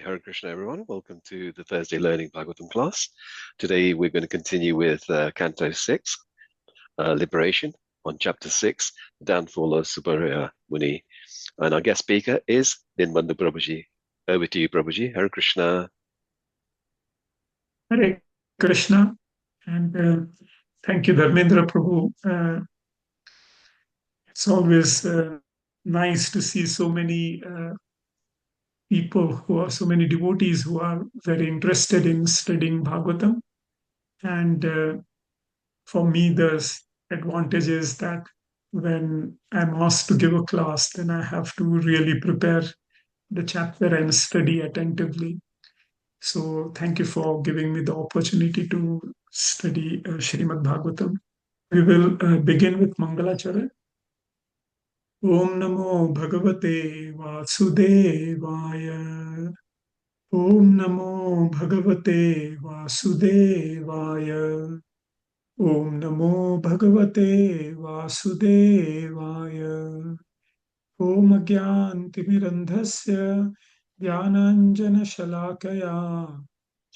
Hare Krishna, everyone. Welcome to the Thursday Learning Bhagavatam class. Today we're going to continue with Canto 6, Liberation, on Chapter 6, the Downfall of Saubhari Muni. And our guest speaker is Dinabundhu Prabhuji. Over to you, Prabhuji. Hare Krishna. Hare Krishna, and thank you, Dharmendra Prabhu. It's always nice to see so many people so many devotees who are very interested in studying Bhagavatam. And for me, the advantage is that when I'm asked to give a class, then I have to really prepare the chapter and study attentively. So thank you for giving me the opportunity to study Śrīmad-Bhāgavatam. We will begin with Mangalacharan. Om Namo Bhagavate Vasudevaya. Om Namo Bhagavate Vasudevaya. Om Namo Bhagavate Vasudevaya. Om Agyantimirandhasya Dhyananjana Shalakaya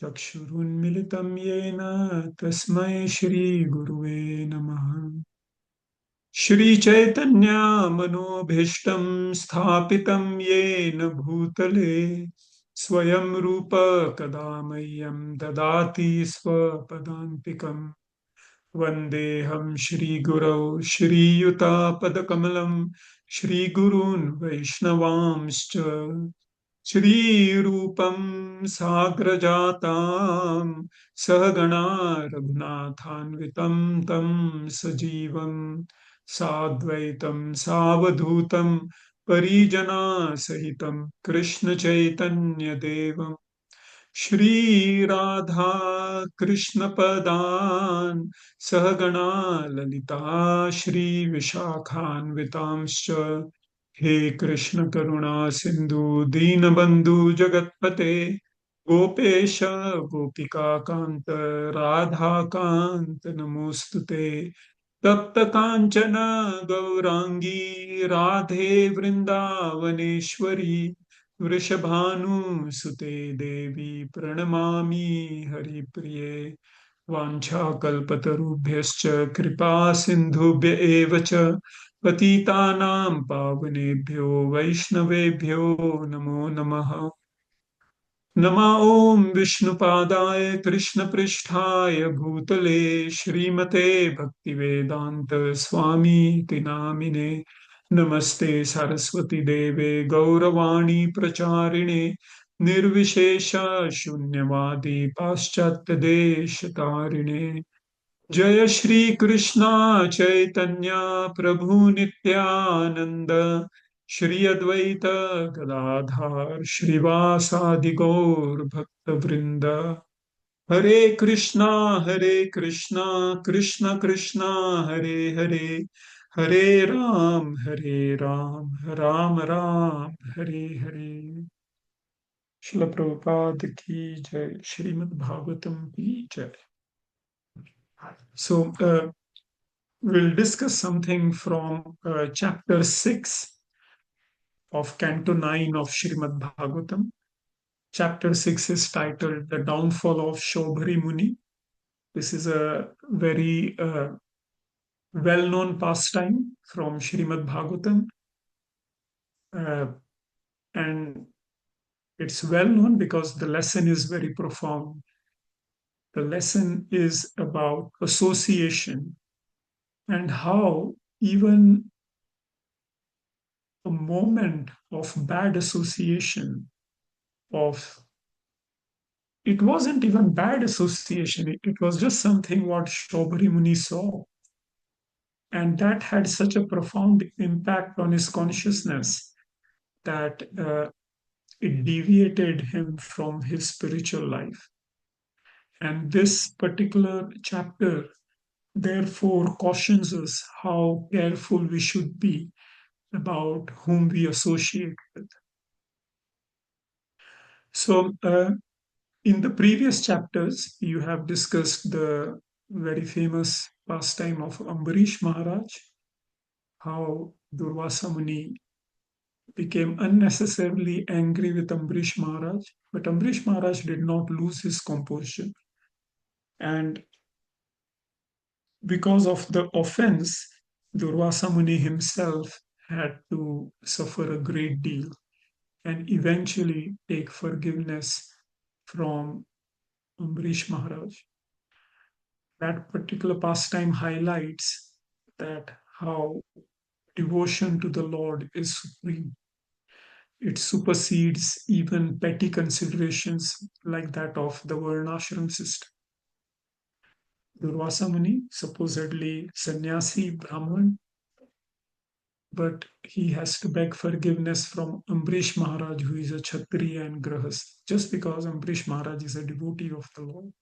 Chakshurunmilitam Yena Tasmai Shri Guruve Namaha. Shri Chaitanya Manobhishtam Sthapitam Yena Bhutale Swayam Rupa Kadamayam Dadati Swapadantikam Vandeham Shri Gurau Shri Yuta Padakamalam Shri Gurun Vaishnavamscha Shri Rupam Sagrajatam Sahagana Raghunathanvitam Tam Sajivam Sadvaitam Savadhutam Parijana Sahitam Krishna Chaitanya Devam Shri Radha Krishna Padan Sahagana Lalita Shri Vishakhan Vitamscha He Krishna Karuna Sindhu Dinabundhu Jagatpate Gopesha Gopika Kanta Radha Kanta Namostute Tapta Kanchana Gaurangi Radhe Vrindavaneshwari Vrishabhanu Sute Devi Pranamami Haripriye Vancha Kalpatarubhyascha Kripa Sindhubhya Evacha Patitanam Pavanebhyo Vaishnavebhyo Namo Namaha Nama Om Vishnupadaya Krishna Pristhaya Bhutale Shrimate Bhaktivedanta Swami Tinamine Namaste Saraswati Deve Gauravani Pracharine Nirvishesha Shunyavadi Paschatya Deshatarine Jaya Shri Krishna Chaitanya Prabhu Nityananda Shri Advaita Gadadhar Shrivasadi Gaur Bhakta Vrinda Hare Krishna Krishna Krishna Hare Hare Hare Ram Ram Ram Hare Hare Srila Prabhupada ki jai Śrīmad-Bhāgavatam ki jai. So we'll discuss something from chapter 6 of Canto 9 of Śrīmad-Bhāgavatam. Chapter 6 is titled The Downfall of Saubhari Muni. This is a very well-known pastime from Śrīmad-Bhāgavatam. And it's well known because the lesson is very profound. The lesson is about association and how even a moment of bad association of it wasn't even bad association, it was just something what Saubhari Muni saw, and that had such a profound impact on his consciousness that it deviated him from his spiritual life. And this particular chapter therefore cautions us how careful we should be about whom we associate with. So, in the previous chapters, you have discussed the very famous pastime of Ambarish Maharaj, how Durvasa Muni became unnecessarily angry with Ambrish Maharaj, but Ambrish Maharaj did not lose his composure. And because of the offense, Durvasa Muni himself had to suffer a great deal and eventually take forgiveness from Ambrish Maharaj. That particular pastime highlights that how devotion to the Lord is supreme. It supersedes even petty considerations like that of the Varnashram system. Durvasa Muni, supposedly sannyasi, Brahman, but he has to beg forgiveness from Ambrish Maharaj, who is a Kshatriya and Grahas, just because Ambrish Maharaj is a devotee of the Lord.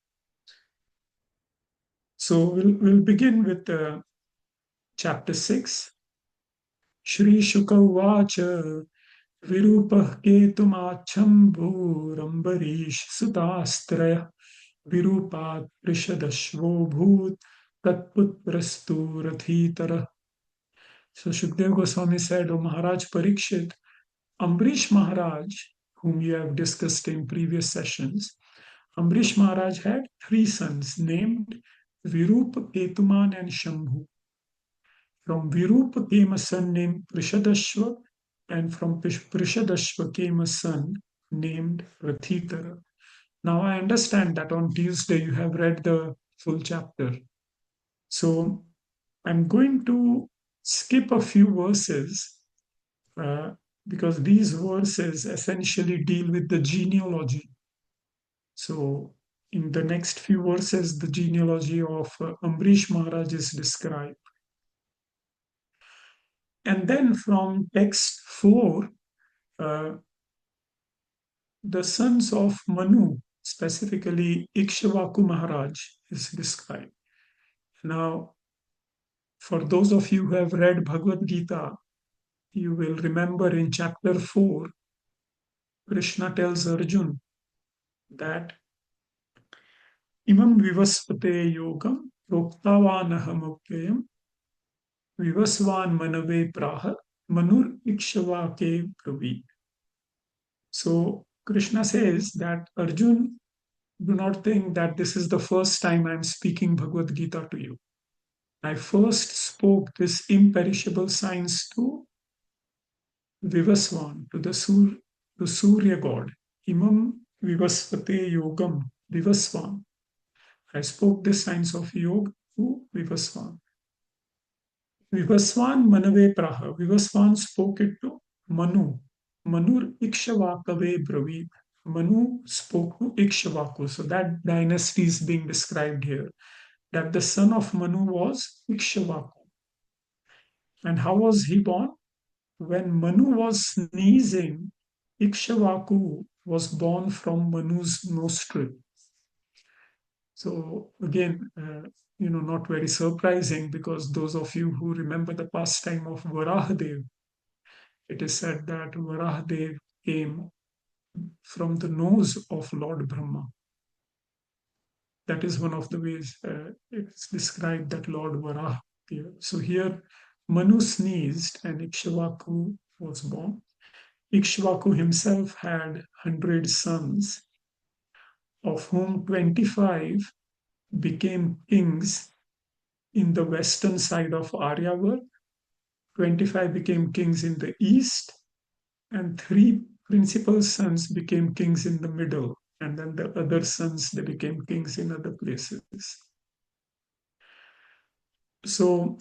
So we'll begin with chapter 6. Shri Shuka Uvacha Virupah Ketumachambhurambarish Sutastraya Virupat Prishadashvo Bhut Tatputrastu Rathitara. So Shukdev Goswami said, O Maharaj Parikshit, Ambrish Maharaj, whom you have discussed in previous sessions, Ambrish Maharaj had three sons named Virupa, Ketuman, and Shambhu. From Virupa came a son named Prishadashva, and from Prishadashva came a son named Rathitara. Now I understand that on Tuesday you have read the full chapter. So I'm going to skip a few verses because these verses essentially deal with the genealogy. So in the next few verses, the genealogy of Ambrish Maharaj is described. And then from text 4, the sons of Manu, specifically Ikshvaku Maharaj, is described. Now, for those of you who have read Bhagavad Gita, you will remember in chapter 4, Krishna tells Arjun that Imam Vivaspate Yogam Proktavanaham Vivasvan Manave Praha Manur Ikshvake Pravi. So Krishna says that Arjun, do not think that this is the first time I am speaking Bhagavad Gita to you. I first spoke this imperishable science to Vivasvan, to the Surya God. Imam Vivaspate Yogam Vivasvan. I spoke this science of yoga to Vivasvan. Vivasvan Manave Praha. Vivasvan spoke it to Manu. Manur Ikshvakave Bravid. Manu spoke to Ikshvaku. So that dynasty is being described here. That the son of Manu was Ikshvaku. And how was he born? When Manu was sneezing, Ikshvaku was born from Manu's nostril. So again, not very surprising, because those of you who remember the pastime of Varahadev, it is said that Varahadev came from the nose of Lord Brahma. That is one of the ways it's described that Lord Varaha appeared. So here, Manu sneezed and Ikshvaku was born. Ikshvaku himself had 100 sons, of whom 25 became kings in the western side of Aryavart, 25 became kings in the east, and three principal sons became kings in the middle, and then the other sons, they became kings in other places. So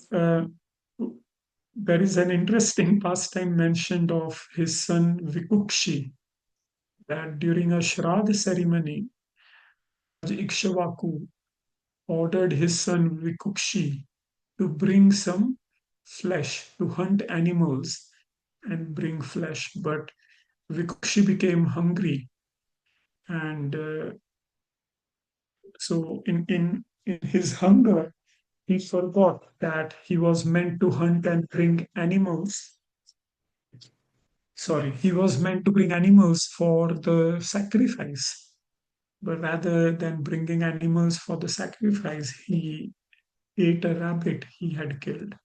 there is an interesting pastime mentioned of his son Vikukshi, that during a Shraddha ceremony, Ikshvaku ordered his son Vikukshi to bring some flesh, to hunt animals and bring flesh. But Vikukshi became hungry, and so in his hunger, he forgot that he was meant to hunt and bring animals. Sorry, he was meant to bring animals for the sacrifice. But rather than bringing animals for the sacrifice, he ate a rabbit he had killed.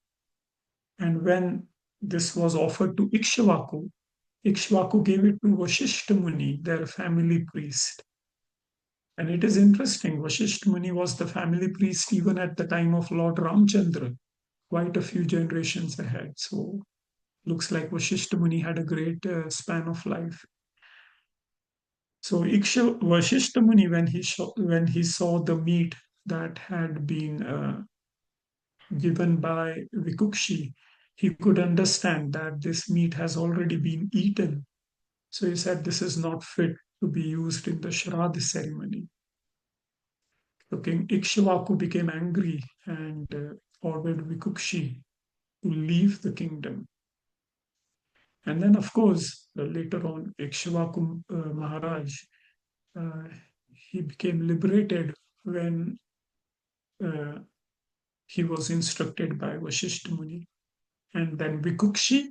And when this was offered to Ikshvaku, Ikshvaku gave it to Vashishta Muni, their family priest. And it is interesting, Vashishta Muni was the family priest even at the time of Lord Ramchandra, quite a few generations ahead. So looks like Vashishta Muni had a great span of life. So Vashishta Muni, when he saw the meat that had been given by Vikukshi, he could understand that this meat has already been eaten. So he said, this is not fit to be used in the Shraddha ceremony. So King Ikshvaku became angry and ordered Vikukshi to leave the kingdom. And then, of course, later on, Ikshvaku Maharaj, uh, he became liberated when uh, he was instructed by Vashishta Muni. And then Vikukshi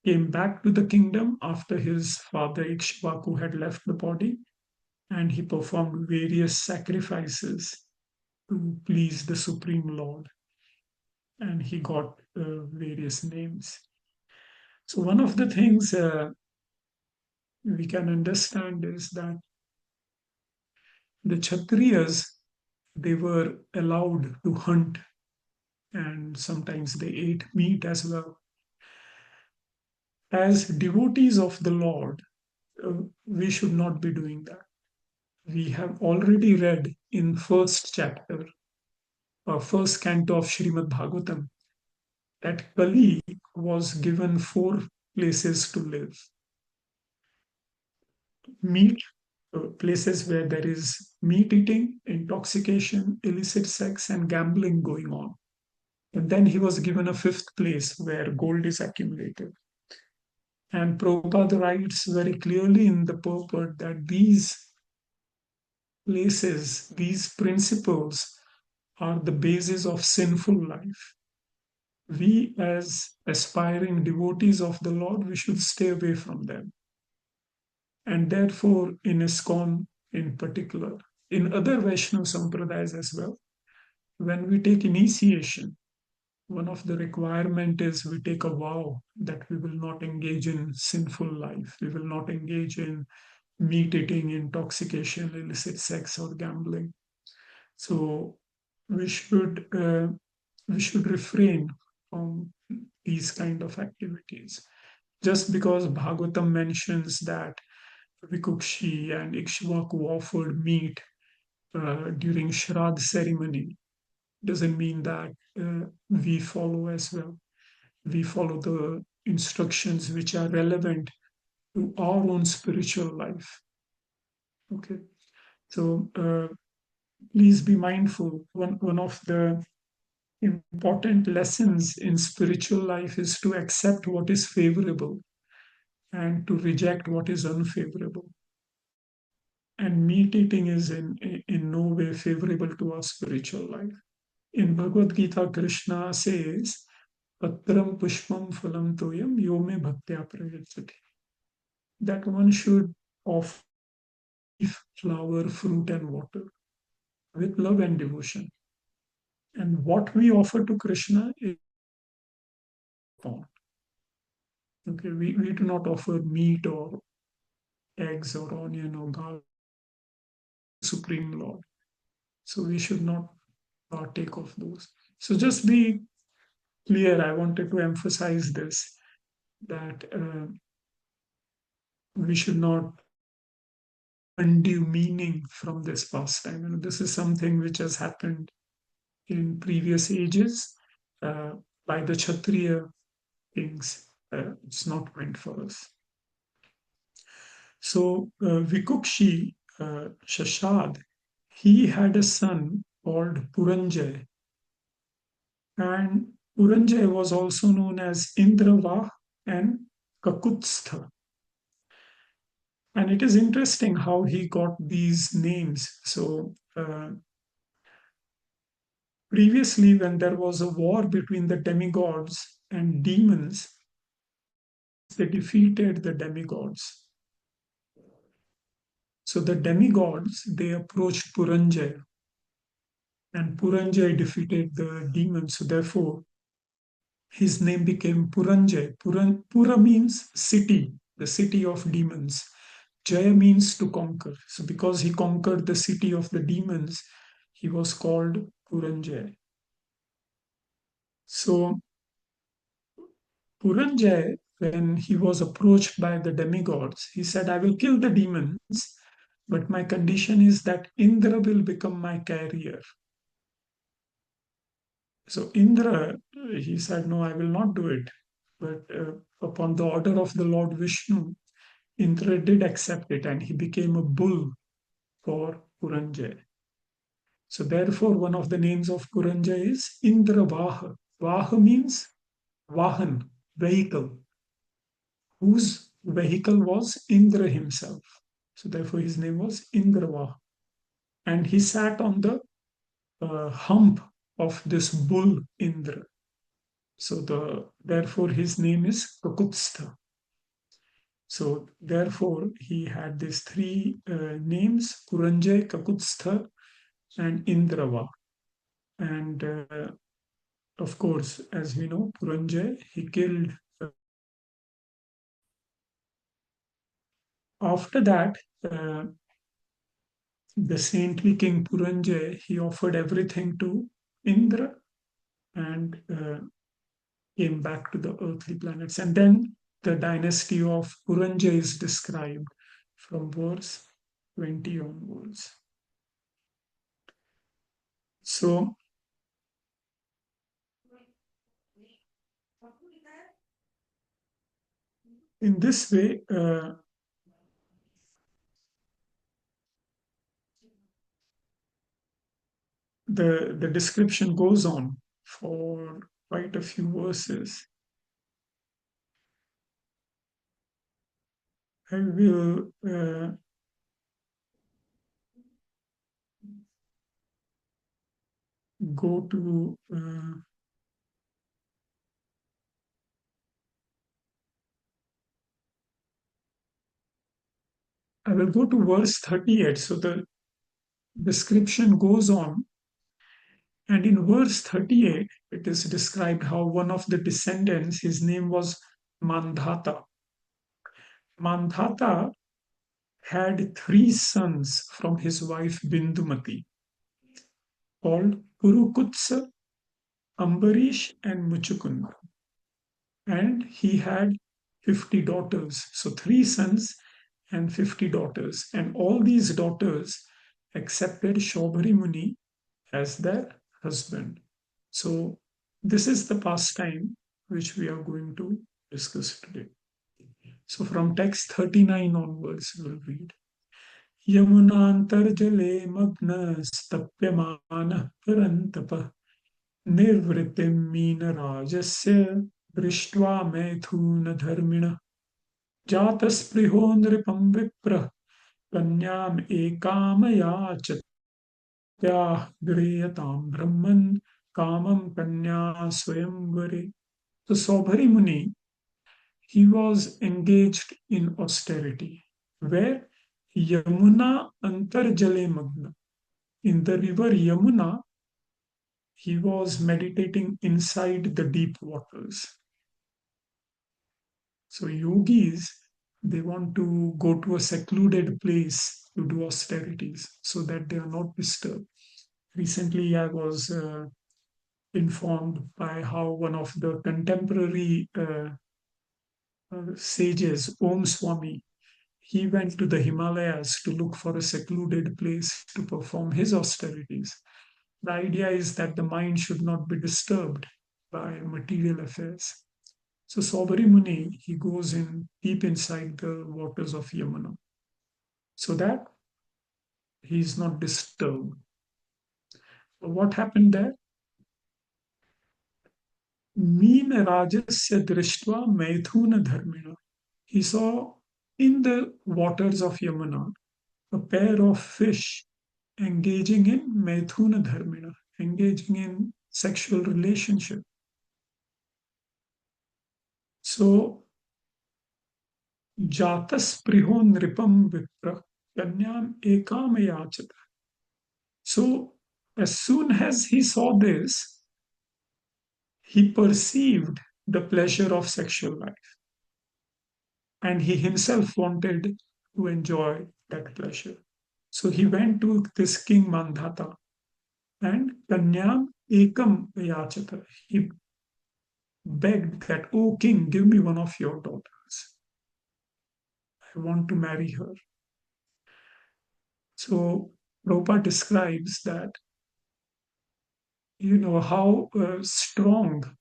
came back to the kingdom after his father Ikshvaku had left the body, and he performed various sacrifices to please the Supreme Lord, and he got various names. So, one of the things we can understand is that the Kshatriyas, they were allowed to hunt, and sometimes they ate meat as well. As devotees of the Lord, we should not be doing that. We have already read in first chapter, first canto of Śrīmad-Bhāgavatam, that Kali was given 4 places to live. Meat, places where there is meat eating, intoxication, illicit sex, and gambling going on. And then he was given a 5th place where gold is accumulated. And Prabhupada writes very clearly in the purport that these places, these principles are the basis of sinful life. We, as aspiring devotees of the Lord, we should stay away from them. And therefore, in ISKCON in particular, in other Vaishnava Sampradayas as well, when we take initiation, one of the requirement is we take a vow that we will not engage in sinful life. We will not engage in meat eating, intoxication, illicit sex, or gambling. So we should refrain from these kind of activities. Just because Bhagavatam mentions that Vikukshi and Ikshvaku offered meat during Shraddha ceremony doesn't mean that we follow as well. We follow the instructions which are relevant to our own spiritual life. Okay, so please be mindful. One of the important lessons in spiritual life is to accept what is favorable and to reject what is unfavorable. And meat eating is in no way favorable to our spiritual life. In Bhagavad Gita, Krishna says, Patram Pushpam Phalam Toyam Yome Bhaktya Prayachati. That one should offer flower, fruit, and water with love and devotion. And what we offer to Krishna is found. Okay, we do not offer meat or eggs or onion or garlic, Supreme Lord. So we should not partake of those. So just be clear. I wanted to emphasize this, that we should not undue meaning from this pastime. This is something which has happened in previous ages uh, by the Kshatriya kings. It's not meant for us. So Vikukshi Shashad, he had a son called Puranjay, and Puranjay was also known as Indravah and Kakutstha. And it is interesting how he got these names. So previously, when there was a war between the demigods and demons, they defeated the demigods. So the demigods, they approached Puranjay, and Puranjay defeated the demons. So therefore, his name became Puranjay. Pura means city, the city of demons. Jaya means to conquer. So because he conquered the city of the demons, he was called Puranjay. So Puranjay, when he was approached by the demigods, he said, I will kill the demons, but my condition is that Indra will become my carrier. So Indra, he said, no, I will not do it. But upon the order of the Lord Vishnu, Indra did accept it and he became a bull for Puranjay. So therefore, one of the names of Puranjay is Indra Vaha. Vaha means Vahan, vehicle, whose vehicle was Indra himself. So therefore, his name was Indra Vaha. And he sat on the hump of this bull Indra. So therefore his name is Kakutstha. So therefore he had these three names: Puranjay, Kakutstha, and Indrava. And of course, as we know, Puranjay, he killed. After that, the saintly king Puranjay, he offered everything to Indra and came back to the earthly planets. And then the dynasty of Puranjay is described from verse 20 onwards. So, in this way, the description goes on for quite a few verses. I will go to I will go to verse 38. So the description goes on, and in verse 38, it is described how one of the descendants, his name was Mandhata. Mandhata had three sons from his wife Bindumati, called Purukutsa, Ambarish, and Muchukunda. And he had 50 daughters. So three sons and 50 daughters. And all these daughters accepted Saubhari Muni as their husband. So this is the pastime which we are going to discuss today. So from text 39 onwards, we'll read. Yamunantarjale magnastapyamanah parantapah निर्वृतिं मीनराजस्य दृष्ट्वा मैथुनधर्मिणः जातस्पृहो नृपं विप्रः कन्याम् एकामयाचत गृह्यतां ब्रह्मन् कामं कन्या स्वयंवरे. So Saubhari Muni, he was engaged in austerity, where Yamuna Antarjale Magna, in the river Yamuna, he was meditating inside the deep waters. So yogis, they want to go to a secluded place to do austerities so that they are not disturbed. Recently, I was informed by how one of the contemporary sages, Om Swami, he went to the Himalayas to look for a secluded place to perform his austerities. The idea is that the mind should not be disturbed by material affairs. So Saubhari Muni, he goes in deep inside the waters of Yamuna so that he is not disturbed. So what happened there? Meen Rajasya Drishtva Maithuna Dharmina. He saw in the waters of Yamuna a pair of fish engaging in Maithuna Dharmina, engaging in sexual relationship. So, Jatas Priho Nripam Vipra Kanyam Ekam Yachata. So, as soon as he saw this, he perceived the pleasure of sexual life. and he himself wanted to enjoy that pleasure. So he went to this king Mandhata and Kanyam Ekam Yachata. He begged that, "Oh king, give me one of your daughters. I want to marry her." So Prabhupada describes that, how strong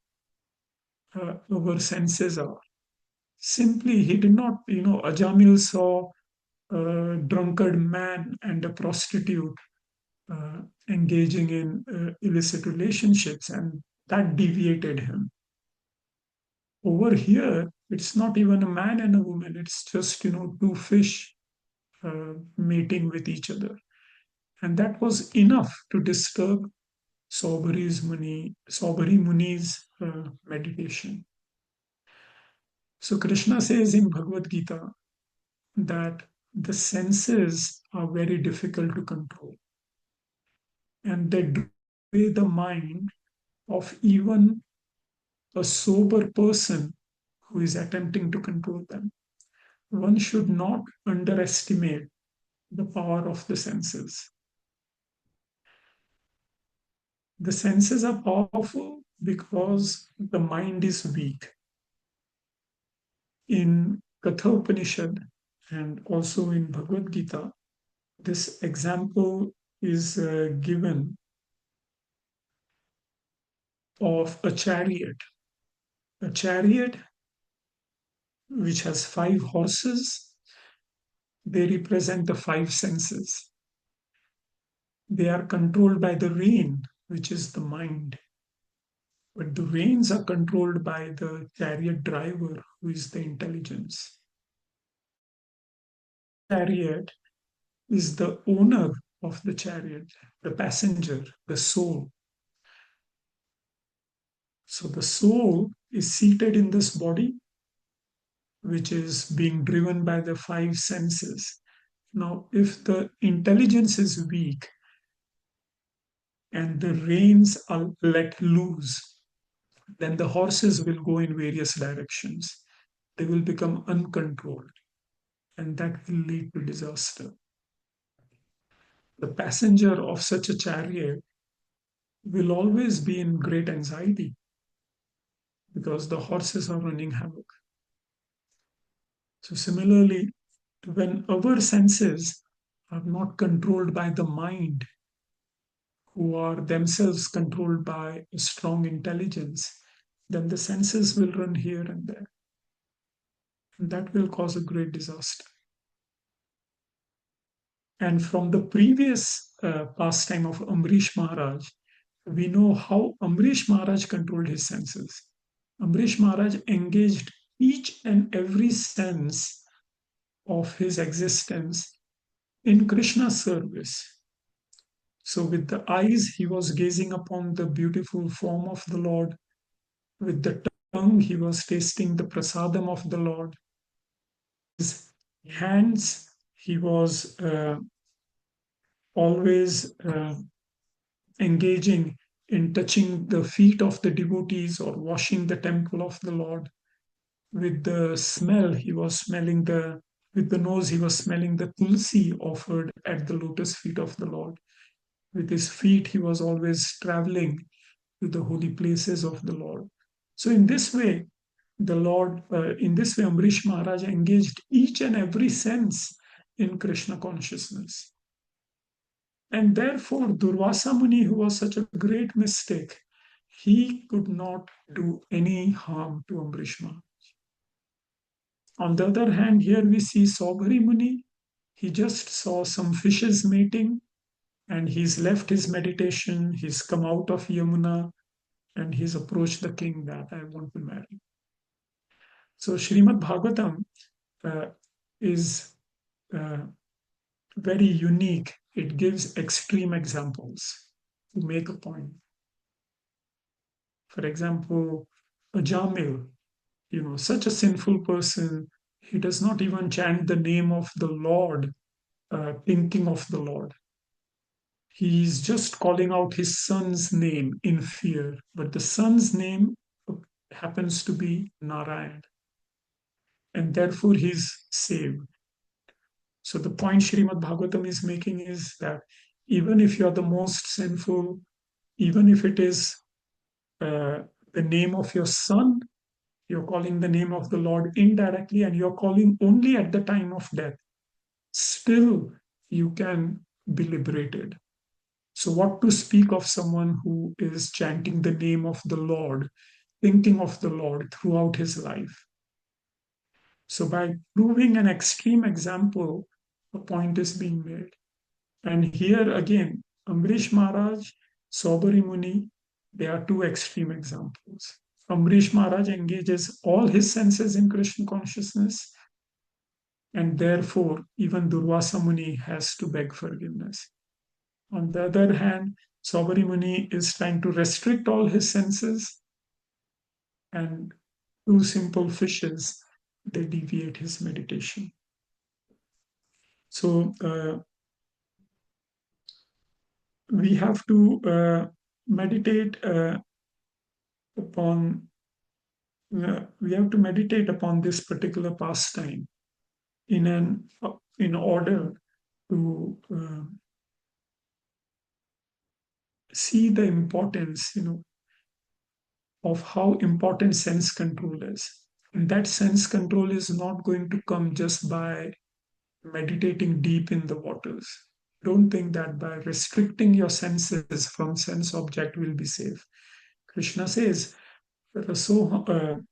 our senses are. Simply, he did not, Ajamil saw a drunkard man and a prostitute uh, engaging in illicit relationships, and that deviated him. Over here, it's not even a man and a woman, it's just, two fish mating with each other. And that was enough to disturb Saubhari Muni's meditation. So Krishna says in Bhagavad Gita that the senses are very difficult to control, and they sway the mind of even a sober person who is attempting to control them. One should not underestimate the power of the senses. The senses are powerful because the mind is weak. In Katha Upanishad and also in Bhagavad Gita, this example is given of a chariot. A chariot which has 5 horses, they represent the 5 senses. They are controlled by the rein, which is the mind. But the reins are controlled by the chariot driver, who is the intelligence. Chariot is the owner of the chariot, the passenger, the soul. So the soul is seated in this body, which is being driven by the 5 senses. Now, if the intelligence is weak and the reins are let loose, then the horses will go in various directions. They will become uncontrolled, and that will lead to disaster. The passenger of such a chariot will always be in great anxiety because the horses are running havoc. So, similarly, when our senses are not controlled by the mind, who are themselves controlled by a strong intelligence, then the senses will run here and there. And that will cause a great disaster. And from the previous pastime of Amrish Maharaj, we know how Amrish Maharaj controlled his senses. Amrish Maharaj engaged each and every sense of his existence in Krishna's service. So, with the eyes, he was gazing upon the beautiful form of the Lord. With the tongue, he was tasting the prasadam of the Lord. His hands, he was always engaging in touching the feet of the devotees or washing the temple of the Lord. With the smell, he was smelling with the nose, he was smelling the tulsi offered at the lotus feet of the Lord. With his feet, he was always traveling to the holy places of the Lord. So, in this way, Amrish Maharaj engaged each and every sense in Krishna consciousness. And therefore, Durvasa Muni, who was such a great mystic, he could not do any harm to Amrish Maharaj. On the other hand, here we see Saubhari Muni. He just saw some fishes mating and he's left his meditation. He's come out of Yamuna and he's approached the king that I want to marry. So Śrīmad-Bhāgavatam is very unique. It gives extreme examples to make a point. For example, a Jamil, such a sinful person, he does not even chant the name of the Lord, thinking of the Lord. He's just calling out his son's name in fear, but the son's name happens to be Narayan. and therefore he's saved. So the point Śrīmad-Bhāgavatam is making is that even if you're the most sinful, even if it is the name of your son, you're calling the name of the Lord indirectly, and you're calling only at the time of death, still you can be liberated. So, what to speak of someone who is chanting the name of the Lord, thinking of the Lord throughout his life? So, by proving an extreme example, a point is being made. And here again, Amrish Maharaj, Saubhari Muni, they are two extreme examples. Amrish Maharaj engages all his senses in Krishna consciousness, and therefore even Durvasa Muni has to beg forgiveness. On the other hand, Saubhari Muni is trying to restrict all his senses, and two simple fishes, they deviate his meditation. So we have to meditate upon we have to meditate upon this particular pastime in order to see the importance, of how important sense control is. And that sense control is not going to come just by meditating deep in the waters. Don't think that by restricting your senses from sense object will be safe. Krishna says, Rasavarjam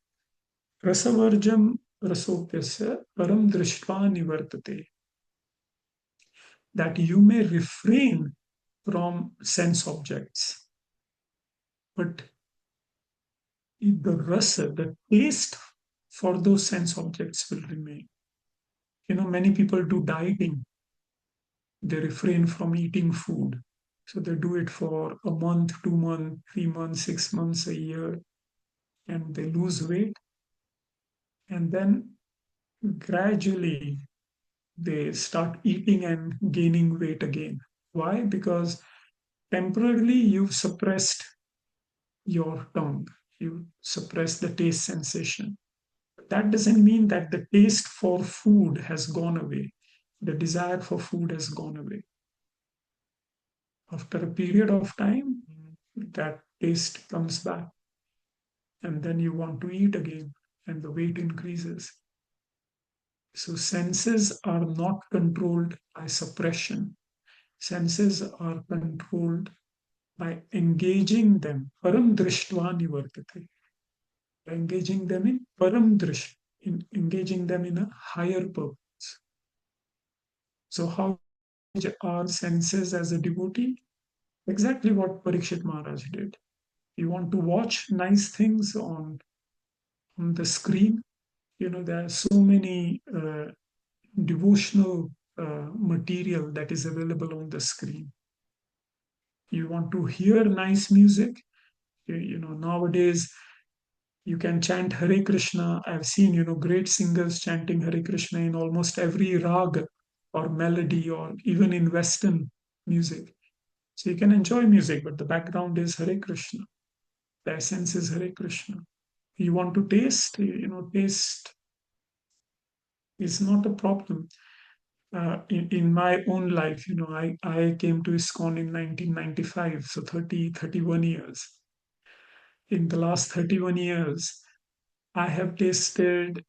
rasopyasya param drishtva nivartate. That you may refrain from sense objects. But the rasa, the taste for those sense objects will remain. Many people do dieting. They refrain from eating food. So they do it for a month, 2 months, 3 months, 6 months, a year, and they lose weight. And then gradually they start eating and gaining weight again. Why? Because temporarily you've suppressed your tongue, you suppress the taste sensation. That doesn't mean that the taste for food has gone away. The desire for food has gone away. After a period of time, that taste comes back. And then you want to eat again, and the weight increases. So senses are not controlled by suppression. Senses are controlled by engaging them. Param drishtva nivartate. Engaging them in param drish, in engaging them in a higher purpose. So how are senses as a devotee? Exactly what Parikshit Maharaj did. You want to watch nice things on the screen. There are so many devotional material that is available on the screen. You want to hear nice music. Nowadays you can chant Hare Krishna. I've seen, great singers chanting Hare Krishna in almost every rag or melody, or even in Western music. So you can enjoy music, but the background is Hare Krishna. The essence is Hare Krishna. You want to taste, taste is not a problem. In my own life, I came to ISKCON in 1995, so 31 years. In the last 31 years, I have tasted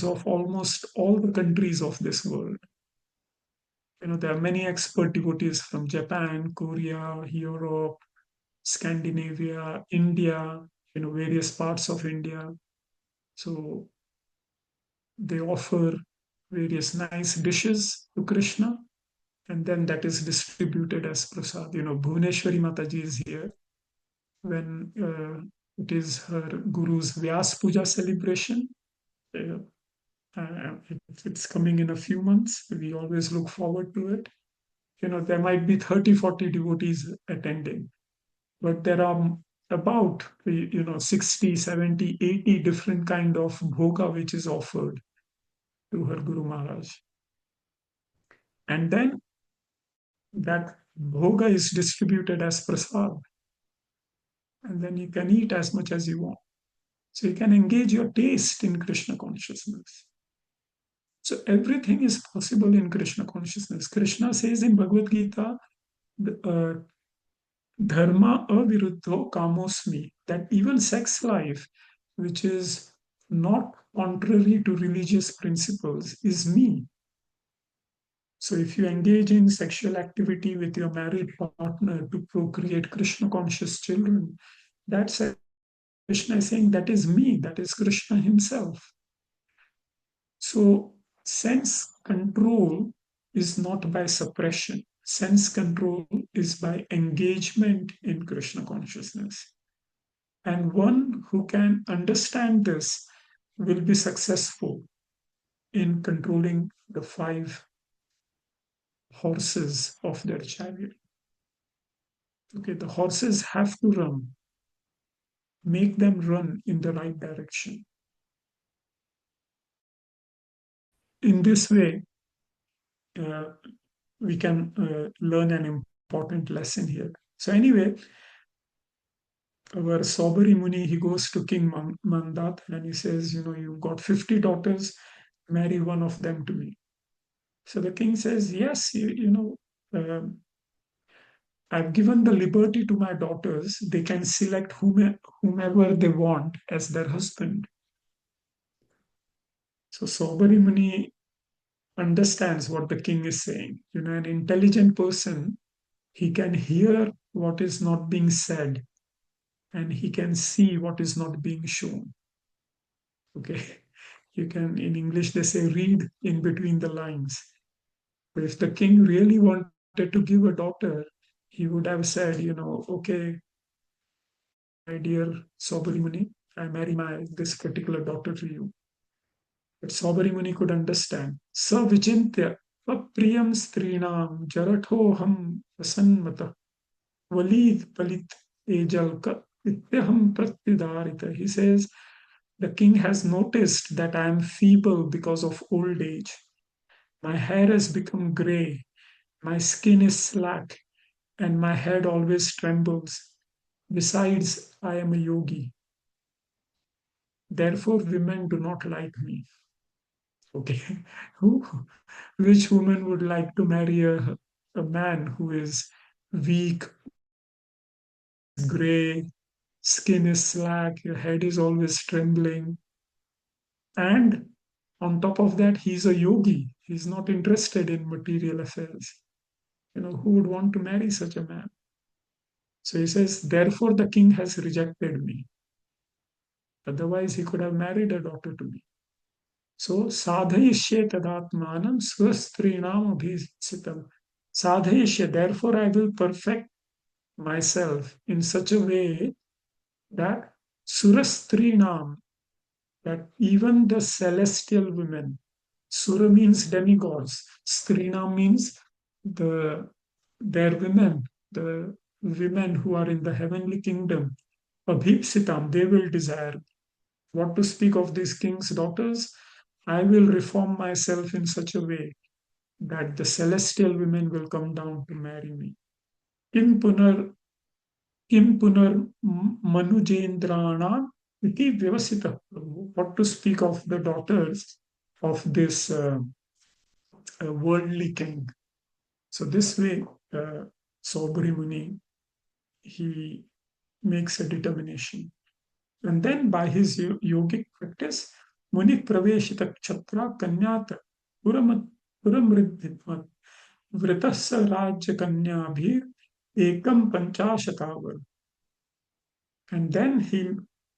of almost all the countries of this world. There are many expert devotees from Japan, Korea, Europe, Scandinavia, India, various parts of India. So they offer various nice dishes to Krishna, and then that is distributed as prasad. Bhuvneshwari Mataji is here. When it is her Guru's Vyas Puja celebration, it's coming in a few months. We always look forward to it. There might be 30, 40 devotees attending, but there are about 60, 70, 80 different kind of bhoga which is offered to her Guru Maharaj. And then that bhoga is distributed as prasad. And then you can eat as much as you want. So you can engage your taste in Krishna consciousness. So everything is possible in Krishna consciousness. Krishna says in Bhagavad Gita, uh, dharma aviruddho kamosmi, that even sex life, which is not contrary to religious principles, is me. So if you engage in sexual activity with your married partner to procreate Krishna conscious children, that's Krishna is saying that is me, that is Krishna himself. So sense control is not by suppression. Sense control is by engagement in Krishna consciousness. And one who can understand this will be successful in controlling the five horses of their chariot. Okay, the horses have to run, make them run in the right direction. In this way, uh, we can learn an important lesson here. So, anyway, our Saubhari Muni, he goes to King Mandat and he says, you've got 50 daughters, marry one of them to me. So the king says, yes, um, I've given the liberty to my daughters. They can select whomever they want as their husband. So Saubhari Muni understands what the king is saying. An intelligent person, he can hear what is not being said and he can see what is not being shown. Okay. You can, in English, they say read in between the lines. But if the king really wanted to give a daughter, he would have said, okay, my dear Saubhari Muni, I marry this particular daughter to you. But Saubhari Muni could understand. Sa vichintya priyam strinam jarathoham prasanmata valid palit ejalka ityaham pratyadarita. He says, the king has noticed that I am feeble because of old age. My hair has become grey, my skin is slack, and my head always trembles. Besides, I am a yogi. Therefore, women do not like me. Okay. Who, which woman would like to marry a man who is weak, gray, skin is slack, your head is always trembling, and on top of that, he's a yogi. He's not interested in material affairs. Who would want to marry such a man? So he says, therefore, the king has rejected me. Otherwise, he could have married a daughter to me. So, sadhayishye tadatmanam swastrinam abhisitam. Sadhayishye, therefore, I will perfect myself in such a way that surastrinam, that even the celestial women, Sura means demigods, Strina means the their women, the women who are in the heavenly kingdom. Abhipsitam, they will desire. What to speak of these king's daughters? I will reform myself in such a way that the celestial women will come down to marry me. Kim punar Kim punar manujendrana iti vyavasita. What to speak of the daughters of this worldly king? So this way, Saubhari Muni, he makes a determination. And then by his yogic practice, Muni praveshita kshatra kanyata puramriddhitmat vritasya rajya kanyabhir ekam panchashatavar. And then he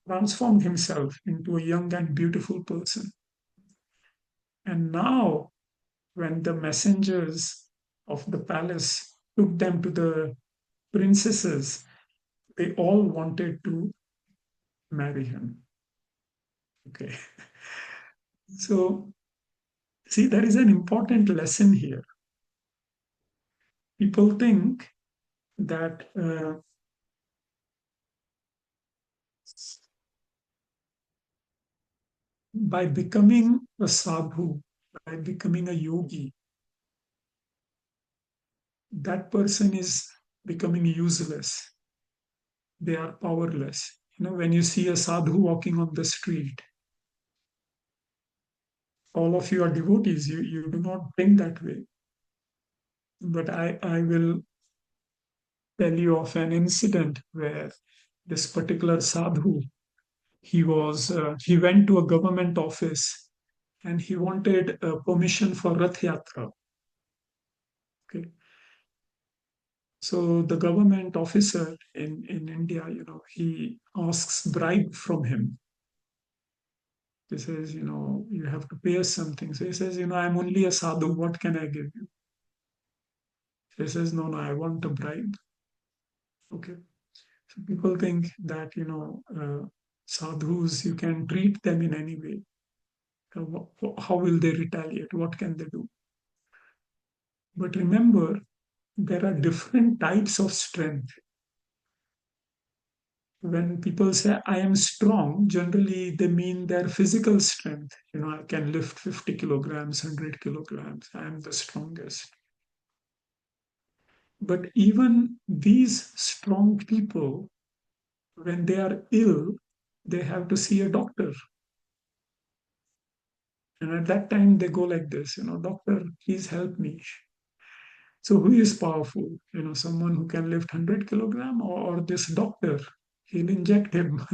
transformed himself into a young and beautiful person. And now, when the messengers of the palace took them to the princesses, they all wanted to marry him. Okay. So, see, there is an important lesson here. People think that by becoming a sadhu, by becoming a yogi, that person is becoming useless. They are powerless. when you see a sadhu walking on the street, all of you are devotees. You do not think that way. But I will tell you of an incident where this particular sadhu, he went to a government office and he wanted permission for Rath Yatra. Okay. So the government officer in India, he asks bribe from him. He says, you have to pay us something. So he says, I'm only a sadhu. What can I give you? He says, no, I want a bribe. Okay. So people think that, sadhus, you can treat them in any way. How will they retaliate? What can they do? But remember, there are different types of strength. When people say, I am strong, generally they mean their physical strength. I can lift 50 kilograms, 100 kilograms. I am the strongest. But even these strong people, when they are ill, they have to see a doctor. And at that time, they go like this, doctor, please help me. So who is powerful? Someone who can lift 100 kilogram or this doctor? He'll inject him.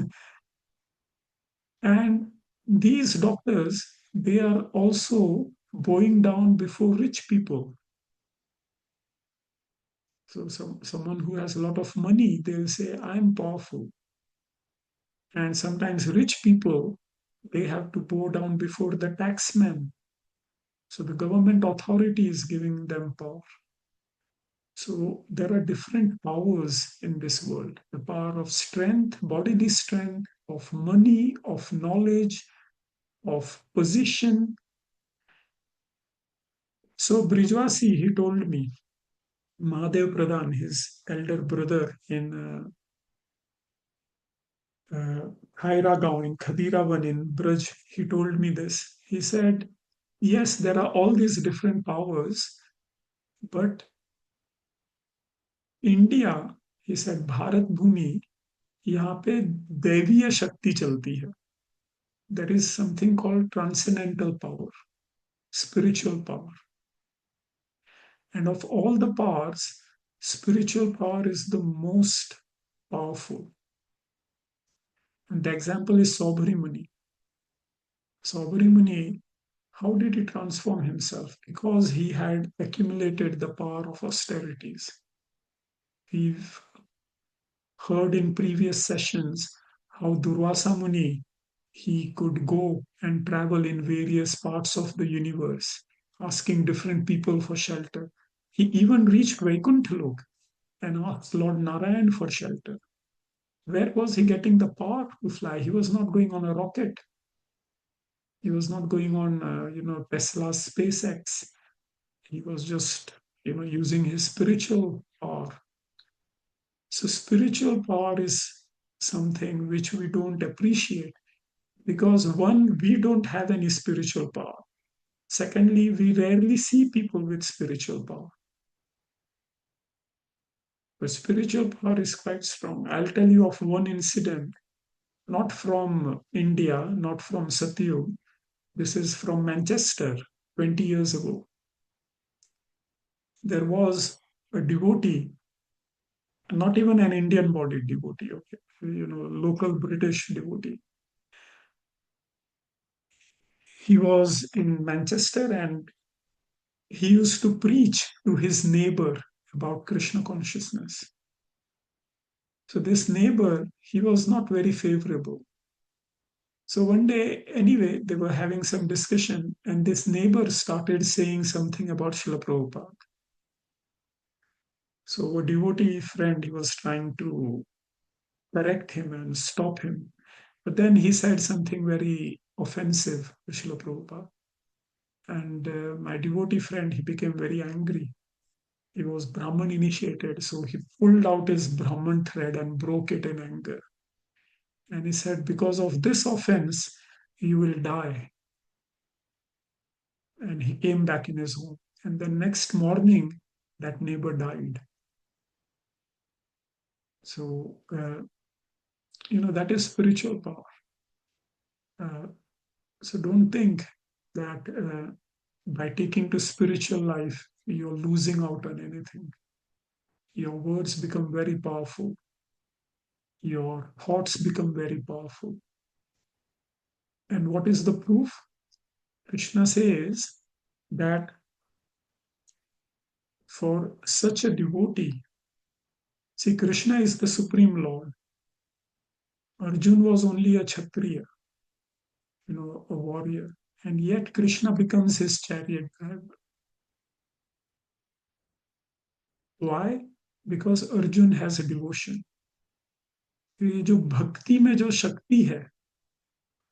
And these doctors, they are also bowing down before rich people. So someone who has a lot of money, they'll say, I'm powerful. And sometimes rich people, they have to bow down before the taxman. So the government authority is giving them power. So there are different powers in this world. The power of strength, bodily strength, of money, of knowledge, of position. So Brijwasi, he told me, Mahadev Pradhan, his elder brother in Khairagaon, in Khadiravan, in Braj, he told me this. He said, yes, there are all these different powers, but India, he said, Bharat Bhumi, यहाँ पे दैवीय शक्ति चलती है. There is something called transcendental power, spiritual power. And of all the powers, spiritual power is the most powerful. And the example is Saubhari Muni. Saubhari Muni, how did he transform himself? Because he had accumulated the power of austerities. We've heard in previous sessions how Durvasa Muni, he could go and travel in various parts of the universe, asking different people for shelter. He even reached Vaikuntha Lok and asked Lord Narayan for shelter. Where was he getting the power to fly? He was not going on a rocket. He was not going on, Tesla's SpaceX. He was just, using his spiritual power. So spiritual power is something which we don't appreciate because one, we don't have any spiritual power. Secondly, we rarely see people with spiritual power. But spiritual power is quite strong. I'll tell you of one incident, not from India, not from Satyug. This is from Manchester 20 years ago. There was a devotee, not even an Indian bodied devotee, okay, local British devotee. He was in Manchester and he used to preach to his neighbor about Krishna consciousness. So this neighbor, he was not very favorable. So one day, anyway, they were having some discussion, and this neighbor started saying something about Srila Prabhupada. So a devotee friend, he was trying to correct him and stop him. But then he said something very offensive to Srila Prabhupada. And my devotee friend, he became very angry. He was Brahman initiated, so he pulled out his Brahman thread and broke it in anger. And he said, because of this offense, you will die. And he came back in his home. And the next morning, that neighbor died. So That is spiritual power. Uh, so don't think that by taking to spiritual life, you're losing out on anything. Your words become very powerful. Your thoughts become very powerful. And what is the proof? Krishna says that for such a devotee, see, Krishna is the Supreme Lord. Arjun was only a Kshatriya, a warrior. And yet Krishna becomes his chariot driver. Why? Because Arjun has a devotion. ये जो भक्ति में जो शक्ति है,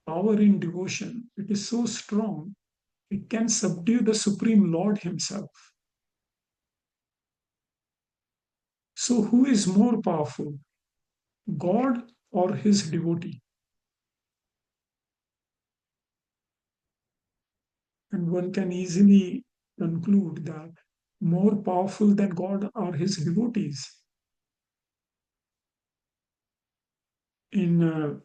power in devotion, it is so strong, it can subdue the Supreme Lord himself. So who is more powerful, God or his devotee? And one can easily conclude that more powerful than God are his devotees. In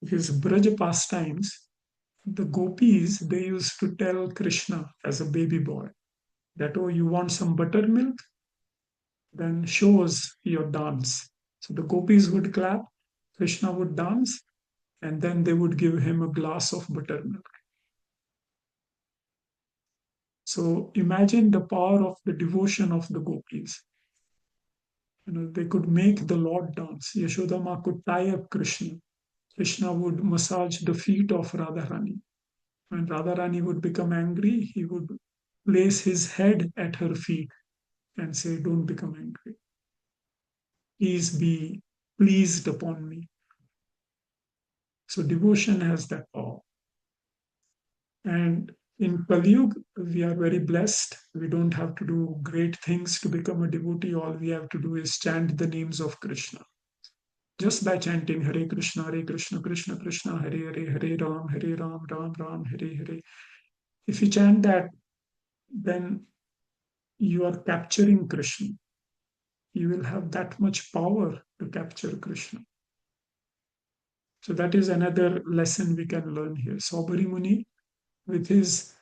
his Braja pastimes, the gopis, they used to tell Krishna as a baby boy that, oh, you want some buttermilk? Then show us your dance. So the gopis would clap, Krishna would dance, and then they would give him a glass of buttermilk. So imagine the power of the devotion of the gopis. They could make the Lord dance. Yashodama could tie up Krishna. Krishna would massage the feet of Radharani. When Radharani would become angry, he would place his head at her feet and say, don't become angry. Please be pleased upon me. So devotion has that power. And in Kali Yuga, we are very blessed. We don't have to do great things to become a devotee. All we have to do is chant the names of Krishna. Just by chanting Hare Krishna, Krishna Krishna, Hare Hare, Hare Ram, Ram Ram, Hare Hare. If you chant that, then you are capturing Krishna. You will have that much power to capture Krishna. So that is another lesson we can learn here. Saubhari Muni, with his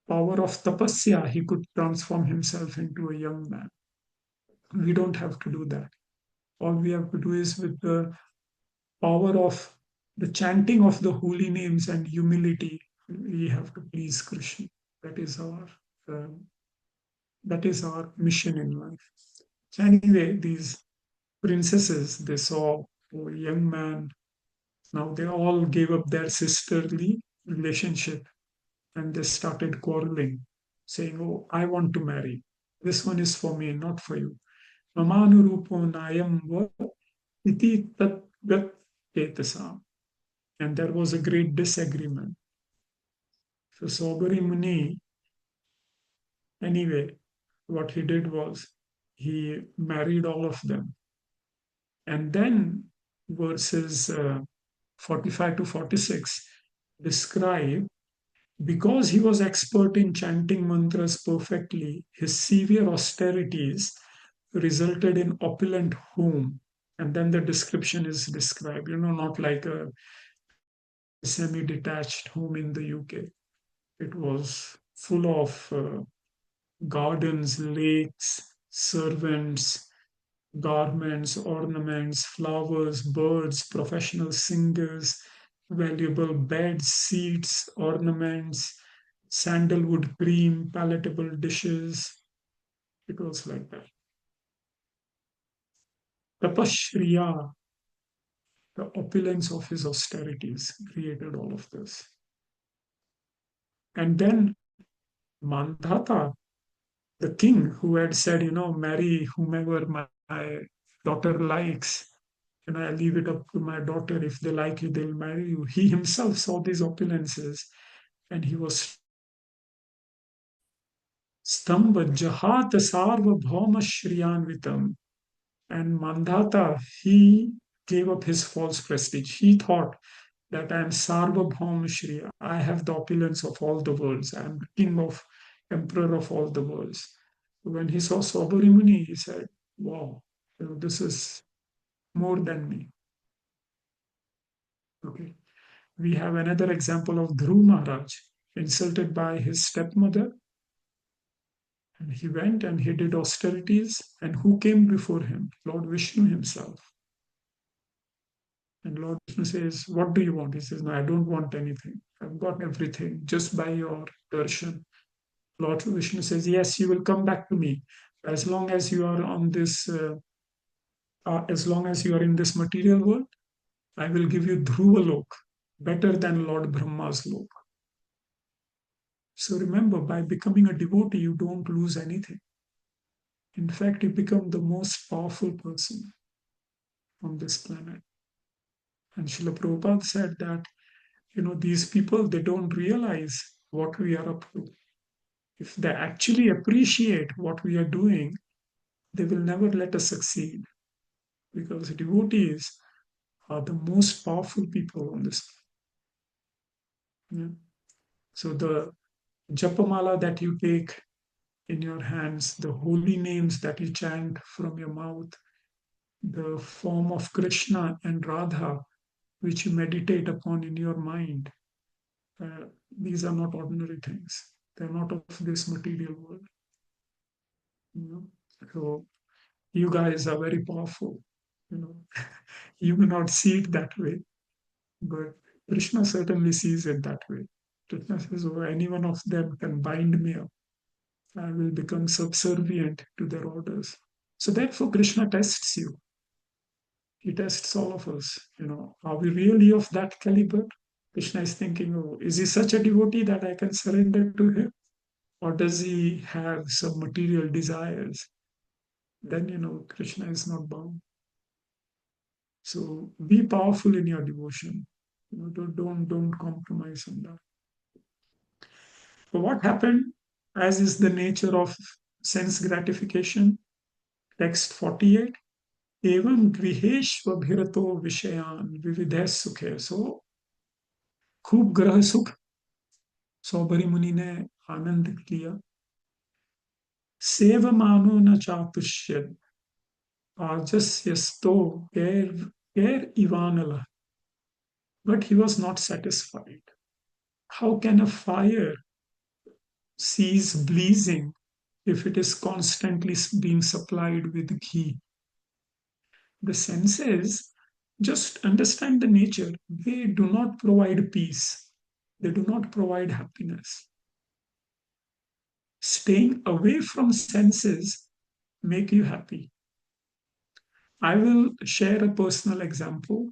power of tapasya, he could transform himself into a young man. We don't have to do that. All we have to do is with the power of the chanting of the holy names and humility, we have to please Krishna. That is our uh, that is our mission in life. So anyway, these princesses, they saw a young man. Now they all gave up their sisterly relationship and they started quarreling, saying, oh, I want to marry. This one is for me, not for you. Mamanurupo nayam va iti tat gat chetasam. And there was a great disagreement. So Saubhari Muni, anyway, what he did was he married all of them. And then verses 45 to 46 describe, because he was expert in chanting mantras perfectly, his severe austerities resulted in opulent home. And then the description is described, not like a semi-detached home in the UK. It was full of gardens, lakes, servants, garments, ornaments, flowers, birds, professional singers, valuable beds, seats, ornaments, sandalwood cream, palatable dishes. It was like that. Tapashriya, the opulence of his austerities, created all of this. And then Mandhata, the king who had said, marry whomever my daughter likes, I leave it up to my daughter. If they like you, they'll marry you. He himself saw these opulences and he was stamba jahat sarvabhauma shriyanvitam. And Mandhata, he gave up his false prestige. He thought that I am sarvabhauma shri. I have the opulence of all the worlds. I am the king of, emperor of all the worlds. When he saw Saubhari Muni, he said, wow, this is more than me. Okay. We have another example of Dhruv Maharaj, insulted by his stepmother. And he went and he did austerities. And who came before him? Lord Vishnu himself. And Lord Vishnu says, "What do you want?" He says, "No, I don't want anything. I've got everything just by your darshan." Lord Vishnu says, "Yes, you will come back to me. As long as you are on this, as long as you are in this material world, I will give you Dhruva Lok, better than Lord Brahma's Lok." So remember, by becoming a devotee, you don't lose anything. In fact, you become the most powerful person on this planet. And Srila Prabhupada said that, these people, they don't realize what we are up to. If they actually appreciate what we are doing, they will never let us succeed, because devotees are the most powerful people on this planet. Yeah. So the japamala that you take in your hands, the holy names that you chant from your mouth, the form of Krishna and Radha which you meditate upon in your mind, these are not ordinary things. They're not of this material world. You know? So you guys are very powerful. You know, you may not see it that way, but Krishna certainly sees it that way. Krishna says, "Oh, any one of them can bind me up. I will become subservient to their orders." So therefore, Krishna tests you. He tests all of us. Are we really of that caliber? Krishna is thinking, "Oh, is he such a devotee that I can surrender to him? Or does he have some material desires?" Then, Krishna is not bound. So be powerful in your devotion. Don't compromise on that. But what happened, as is the nature of sense gratification, text 48, evam griheshvabhirato vishayan vividhe sukhe. So, खूब ग्रह सुख सौभरी मुनि ने आनंद लिया. सेवमानो न चातुष्यद आजस्यस्तो ger ivanala. But he was not satisfied. How can a fire cease blazing if it is constantly being supplied with ghee? The senses just understand the nature. They do not provide peace. They do not provide happiness. Staying away from senses make you happy. I will share a personal example,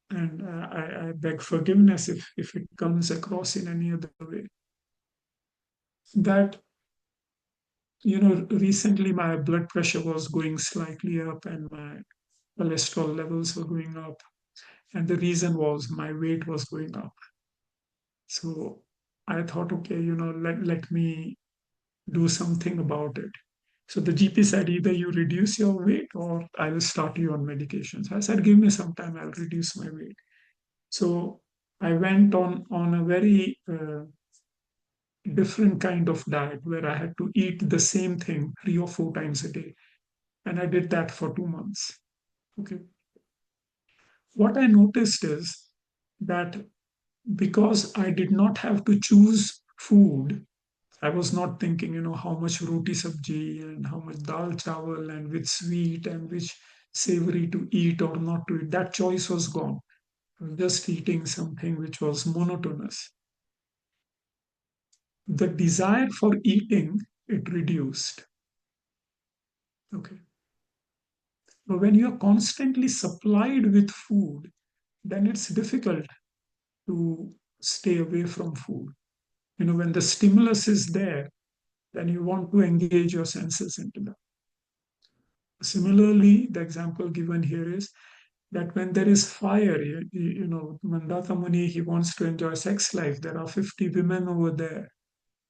and I beg forgiveness if it comes across in any other way. That, recently my blood pressure was going slightly up and my cholesterol levels were going up. And the reason was my weight was going up. So I thought, okay, let me do something about it. So the GP said, either you reduce your weight or I will start you on medications. I said, give me some time, I'll reduce my weight. So I went on a very different kind of diet where I had to eat the same thing 3 or 4 times a day. And I did that for 2 months. Okay. What I noticed is that because I did not have to choose food, I was not thinking, how much roti sabji and how much dal chawal and which sweet and which savory to eat or not to eat. That choice was gone. I was just eating something which was monotonous. The desire for eating, it reduced. Okay. But when you're constantly supplied with food, then it's difficult to stay away from food. When the stimulus is there, then you want to engage your senses into that. Similarly, the example given here is that when there is fire, Mandata Muni, he wants to enjoy sex life. There are 50 women over there,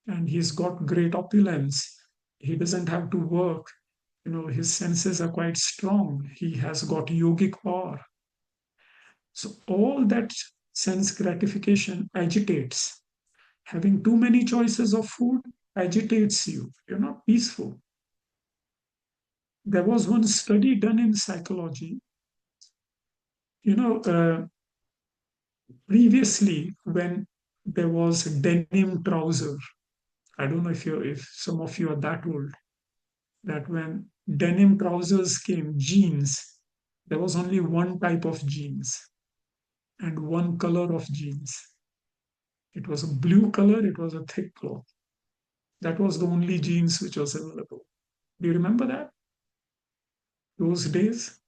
and he's got great opulence. He doesn't have to work. His senses are quite strong. He has got yogic power. So all that sense gratification agitates. Having too many choices of food agitates you. You're not peaceful. There was one study done in psychology. You know, uh, Previously, when there was denim trouser, I don't know if some of you are that old, that when denim trousers came, jeans, there was only one type of jeans and one color of jeans. It was a blue color, it was a thick cloth. That was the only jeans which was available. Do you remember that? Those days?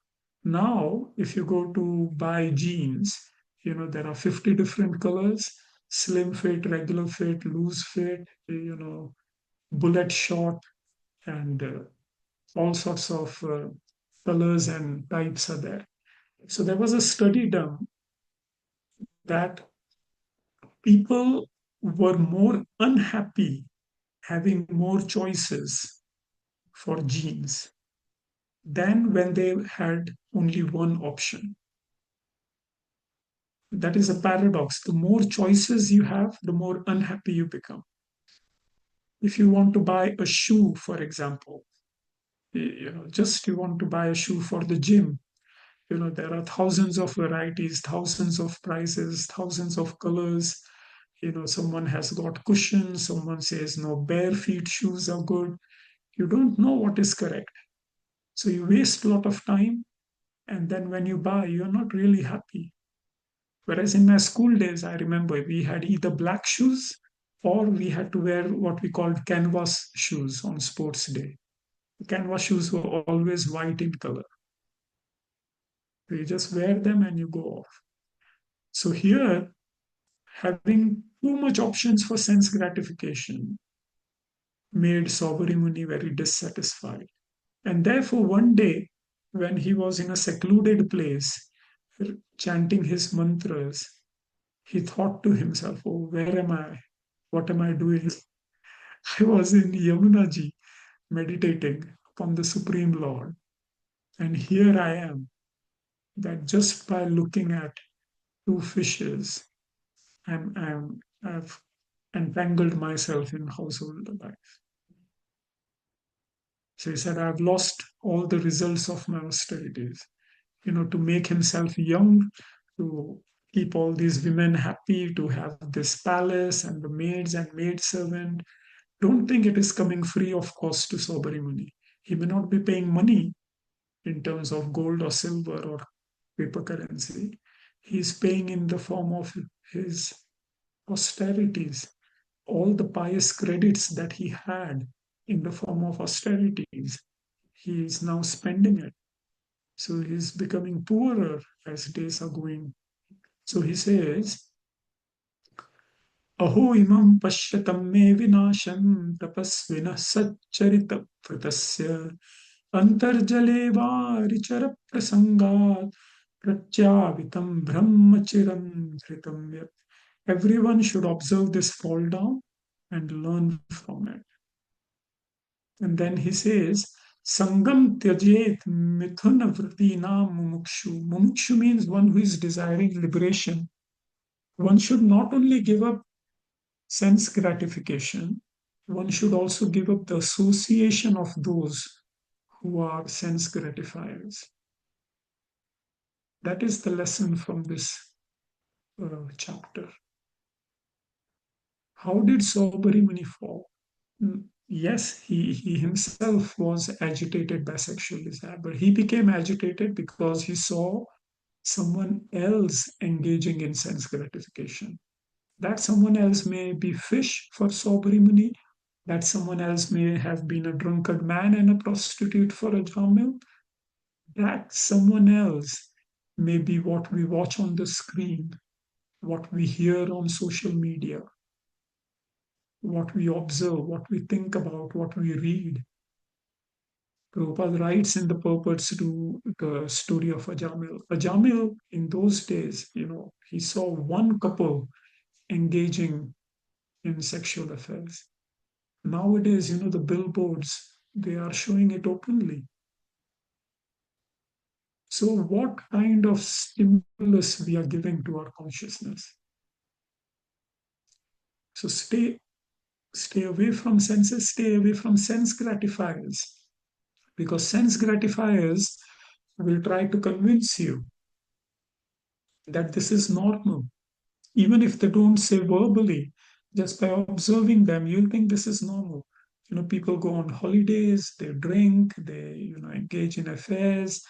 Now, if you go to buy jeans, there are 50 different colors: slim fit, regular fit, loose fit, bullet short, and all sorts of colors and types are there. So there was a study done that people were more unhappy having more choices for jeans than when they had only one option. That is a paradox. The more choices you have, the more unhappy you become. If you want to buy a shoe, for example, just you want to buy a shoe for the gym, there are thousands of varieties, thousands of prices, thousands of colors. Someone has got cushions, someone says no, bare feet shoes are good. You don't know what is correct. So you waste a lot of time, and then when you buy, you're not really happy. Whereas in my school days, I remember we had either black shoes or we had to wear what we called canvas shoes on sports day. The canvas shoes were always white in color. So you just wear them and you go off. So here, having too much options for sense gratification made Saubhari Muni very dissatisfied. And therefore, one day, when he was in a secluded place, chanting his mantras, he thought to himself, oh, where am I? What am I doing? I was in Yamunaji meditating upon the Supreme Lord. And here I am, that just by looking at two fishes, I've entangled myself in household life. So he said, I've lost all the results of my austerities. To make himself young, to keep all these women happy, to have this palace and the maids and maid servant. Don't think it is coming free of cost to Saubhari Muni. He may not be paying money in terms of gold or silver or paper currency. He is paying in the form of his austerities, all the pious credits that he had in the form of austerities. He is now spending it. So he is becoming poorer as days are going. So he says, अहो इमं पश्यतं मे विनाशं तपस्विनः सच्चरितव्रतस्य अन्तर्जले वारिचरप्रसङ्गात् प्रत्यावितं ब्रह्मचिरं धृतं यत्. Everyone should observe this fall down and learn from it. And then he says, Sangam tyajet mithuna vritina mumukshu. Mumukshu means one who is desiring liberation. One should not only give up sense gratification, one should also give up the association of those who are sense gratifiers. That is the lesson from this chapter. How did Saubhari Muni fall? Yes, he himself was agitated by sexual desire, but he became agitated because he saw someone else engaging in sense gratification. That someone else may be fish for Saubhari Muni, that someone else may have been a drunkard man and a prostitute for a Jamil, that someone else may be what we watch on the screen, what we hear on social media, what we observe, what we think about, what we read. Prabhupada writes in the purports to the story of Ajamil. Ajamil, in those days, he saw one couple engaging in sexual affairs. Nowadays, the billboards, they are showing it openly. So what kind of stimulus we are giving to our consciousness? So stay away from senses, stay away from sense gratifiers, because sense gratifiers will try to convince you that this is normal. Even if they don't say verbally, just by observing them, you'll think this is normal. People go on holidays, they drink, they, engage in affairs,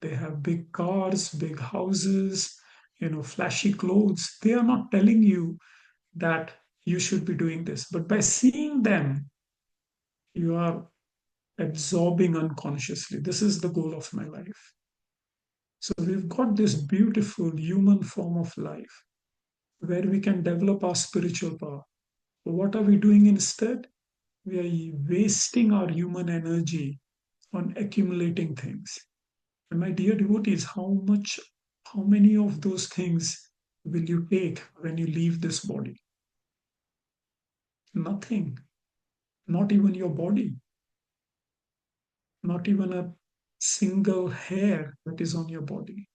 they have big cars, big houses, flashy clothes. They are not telling you that you should be doing this. But by seeing them, you are absorbing unconsciously. This is the goal of my life. So we've got this beautiful human form of life where we can develop our spiritual power. But what are we doing instead? We are wasting our human energy on accumulating things. And my dear devotees, how many of those things will you take when you leave this body? Nothing. Not even your body. Not even a single hair that is on your body.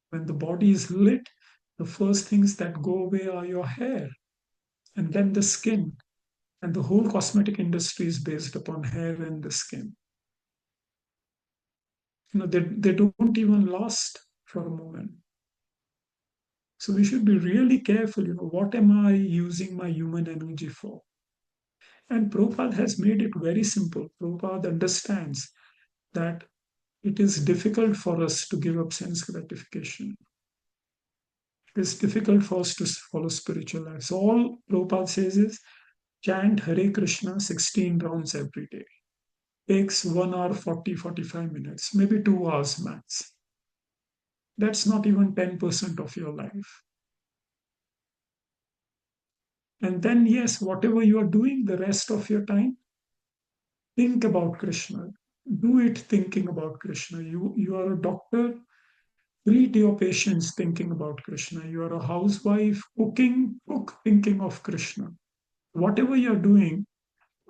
When the body is lit, the first things that go away are your hair and then the skin. And the whole cosmetic industry is based upon hair and the skin. They don't even last for a moment. So we should be really careful, what am I using my human energy for? And Prabhupada has made it very simple. Prabhupada understands that it is difficult for us to give up sense gratification. It is difficult for us to follow spiritual life. So all Prabhupada says is chant Hare Krishna 16 rounds every day. Takes 1 hour, 45 minutes, maybe 2 hours max. That's not even 10% of your life. And then, yes, whatever you are doing the rest of your time, think about Krishna. Do it thinking about Krishna. You are a doctor, treat your patients thinking about Krishna. You are a housewife, cook thinking of Krishna. Whatever you're doing,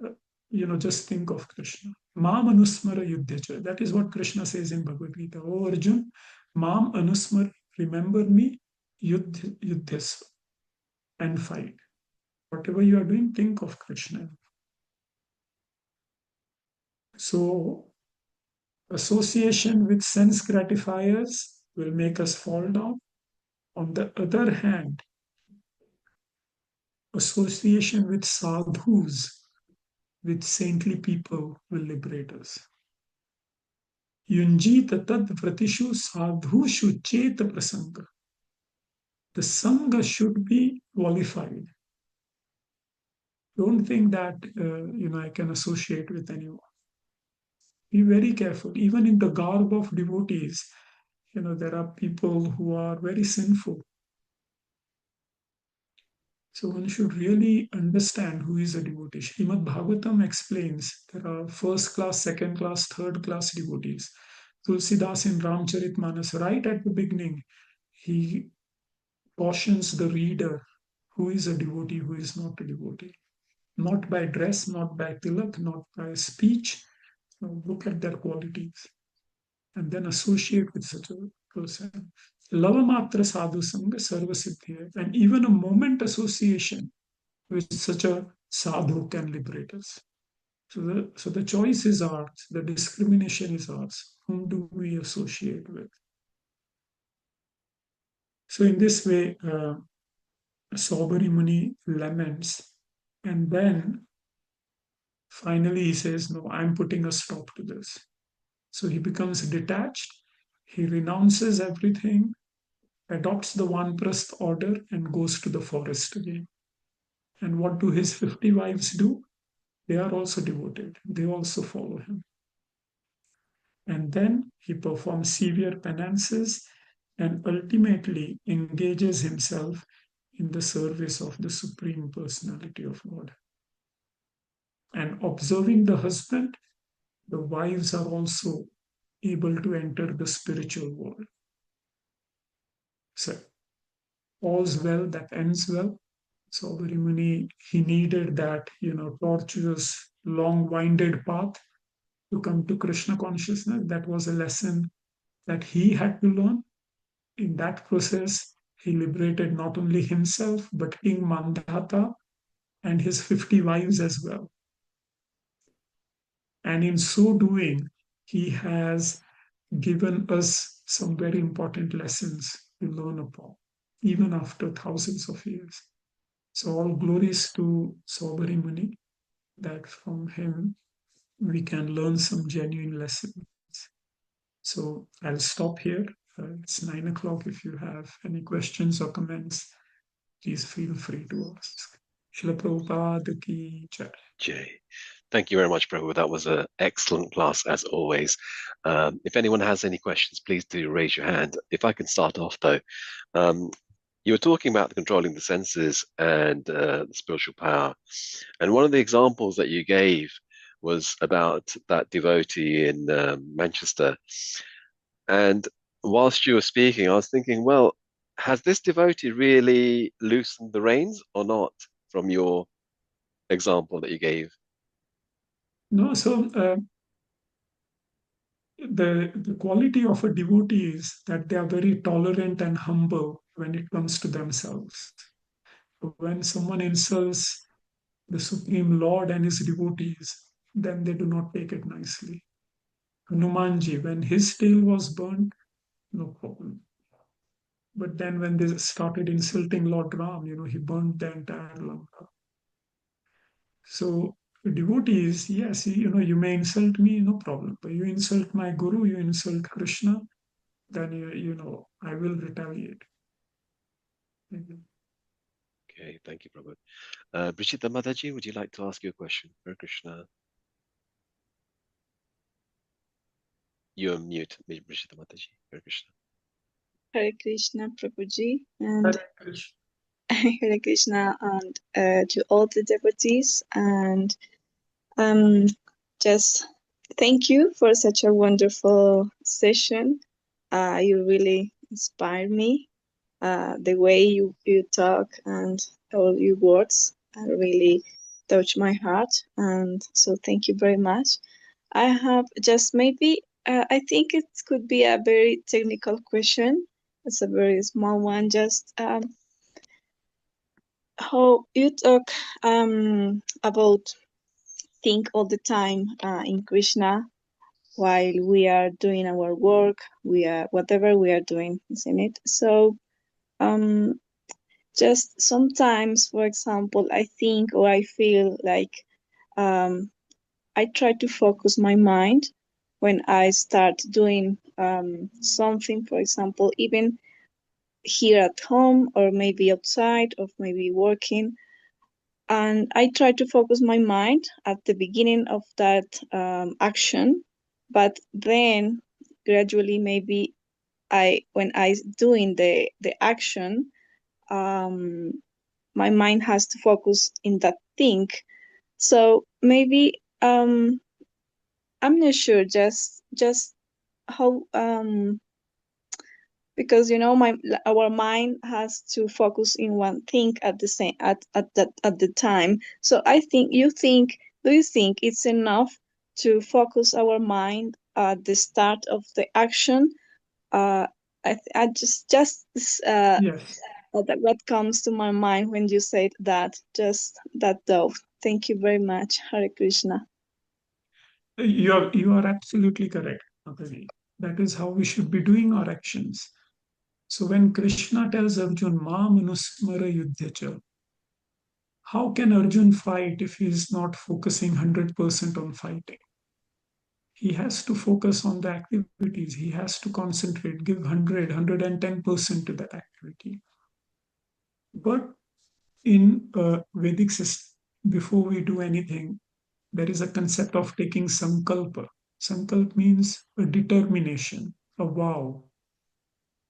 uh, just think of Krishna. Mam anusmara yuddhacha. That is what Krishna says in Bhagavad Gita. Oh Arjun, mam anusmar, remember me, yuddhasva, and fight. Whatever you are doing, think of Krishna. So, association with sense gratifiers will make us fall down. On the other hand, association with sadhus, with saintly people, will liberate us. Yunjita tad vratishu sadhushu cheta prasanga. The sangha should be qualified. Don't think that I can associate with anyone. Be very careful. Even in the garb of devotees, there are people who are very sinful. So one should really understand who is a devotee. Śrīmad-Bhāgavatam explains there are first class, second class, third class devotees. Tulsidas in Ramcharitmanas, right at the beginning, he cautions the reader who is a devotee, who is not a devotee. Not by dress, not by tilak, not by speech. Look at their qualities and then associate with such a person. Lavamatra sadhu sangha sarva siddhi. And even a moment association with such a sadhu can liberate us. So the choice is ours, the discrimination is ours. Whom do we associate with? So in this way, Saubhari Muni laments, and then finally he says, no, I'm putting a stop to this. So he becomes detached, he renounces everything, adopts the Vanprastha order, and goes to the forest again. And what do his 50 wives do? They are also devoted, they also follow him. And then he performs severe penances and ultimately engages himself in the service of the Supreme Personality of God. And observing the husband, the wives are also able to enter the spiritual world. So, all's well that ends well. So, Muni, he needed that, tortuous, long-winded path to come to Krishna consciousness. That was a lesson that he had to learn. In that process, he liberated not only himself, but King Mandata and his 50 wives as well. And in so doing, he has given us some very important lessons to learn upon. even after thousands of years. So all glories to Saubhari Muni, that from him we can learn some genuine lessons. So I'll stop here. It's 9 o'clock. If you have any questions or comments, please feel free to ask. Srila Prabhupada ki jai. Jay. Thank you very much, Prabhu. That was an excellent class as always. If anyone has any questions, please do raise your hand. If I can start off though, you were talking about controlling the senses and the spiritual power. And one of the examples that you gave was about that devotee in Manchester. And whilst you were speaking, I was thinking, well, has this devotee really loosened the reins or not from your example that you gave? No, so the quality of a devotee is that they are very tolerant and humble when it comes to themselves. When someone insults the Supreme Lord and his devotees, then they do not take it nicely. Hanumanji, when his tail was burned, no problem. But then when they started insulting Lord Ram, he burned the entire Lanka. So devotees, yes, you may insult me, no problem. But you insult my guru, you insult Krishna, then I will retaliate. Okay, thank you, Prabhu. Brigitte Mataji, would you like to ask your question? Hare Krishna. You're on mute, Brigitte Mataji. Hare Krishna. Hare Krishna, Prabhuji, and Hare Krishna. Hare Krishna, and to all the devotees, and just thank you for such a wonderful session. You really inspire me. The way you talk and all your words really touch my heart, and so thank you very much. I have just maybe I think it could be a very technical question. It's a very small one. Just how you talk about think all the time in Krishna while we are doing our work, we are whatever we are doing, isn't it? So just sometimes, for example, I think or I feel like I try to focus my mind when I start doing something, for example, even here at home or maybe outside or maybe working. And I try to focus my mind at the beginning of that action, but then gradually maybe when I doing the action, my mind has to focus in that thing. So maybe I'm not sure just how because our mind has to focus in one thing at the same at the time. So do you think it's enough to focus our mind at the start of the action? I just Yes. what comes to my mind when you said that, just that though. Thank you very much. Hare Krishna. You are absolutely correct, Mataji. That is how we should be doing our actions. So when Krishna tells Arjun, Ma manusmara yuddhacha, how can Arjun fight if he is not focusing 100% on fighting? He has to focus on the activities. He has to concentrate, give 110% to that activity. But in Vedic system, before we do anything, there is a concept of taking sankalpa. Sankalp means a determination, a vow.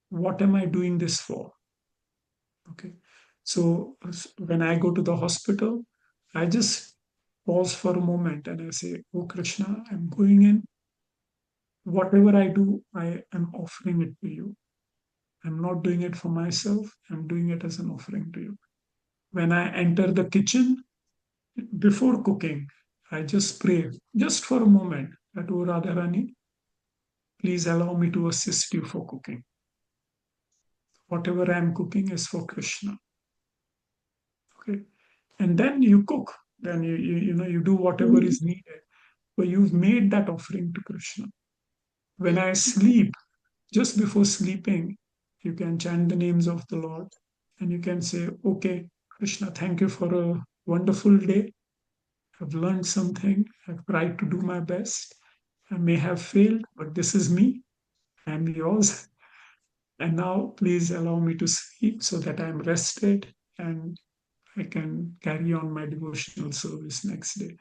What am I doing this for? Okay. So when I go to the hospital, I just pause for a moment and I say, Oh Krishna, I'm going in. Whatever I do, I am offering it to you. I'm not doing it for myself. I'm doing it as an offering to you. When I enter the kitchen, before cooking, I just pray, just for a moment, that, Oh Radharani, please allow me to assist you for cooking. Whatever I'm cooking is for Krishna. Okay. And then you cook. Then you do whatever is needed. But you've made that offering to Krishna. When I sleep, just before sleeping, you can chant the names of the Lord. And you can say, okay, Krishna, thank you for a wonderful day. I've learned something. I've tried to do my best. I may have failed, but this is me. I'm yours. And now please allow me to sleep so that I'm rested and I can carry on my devotional service next day.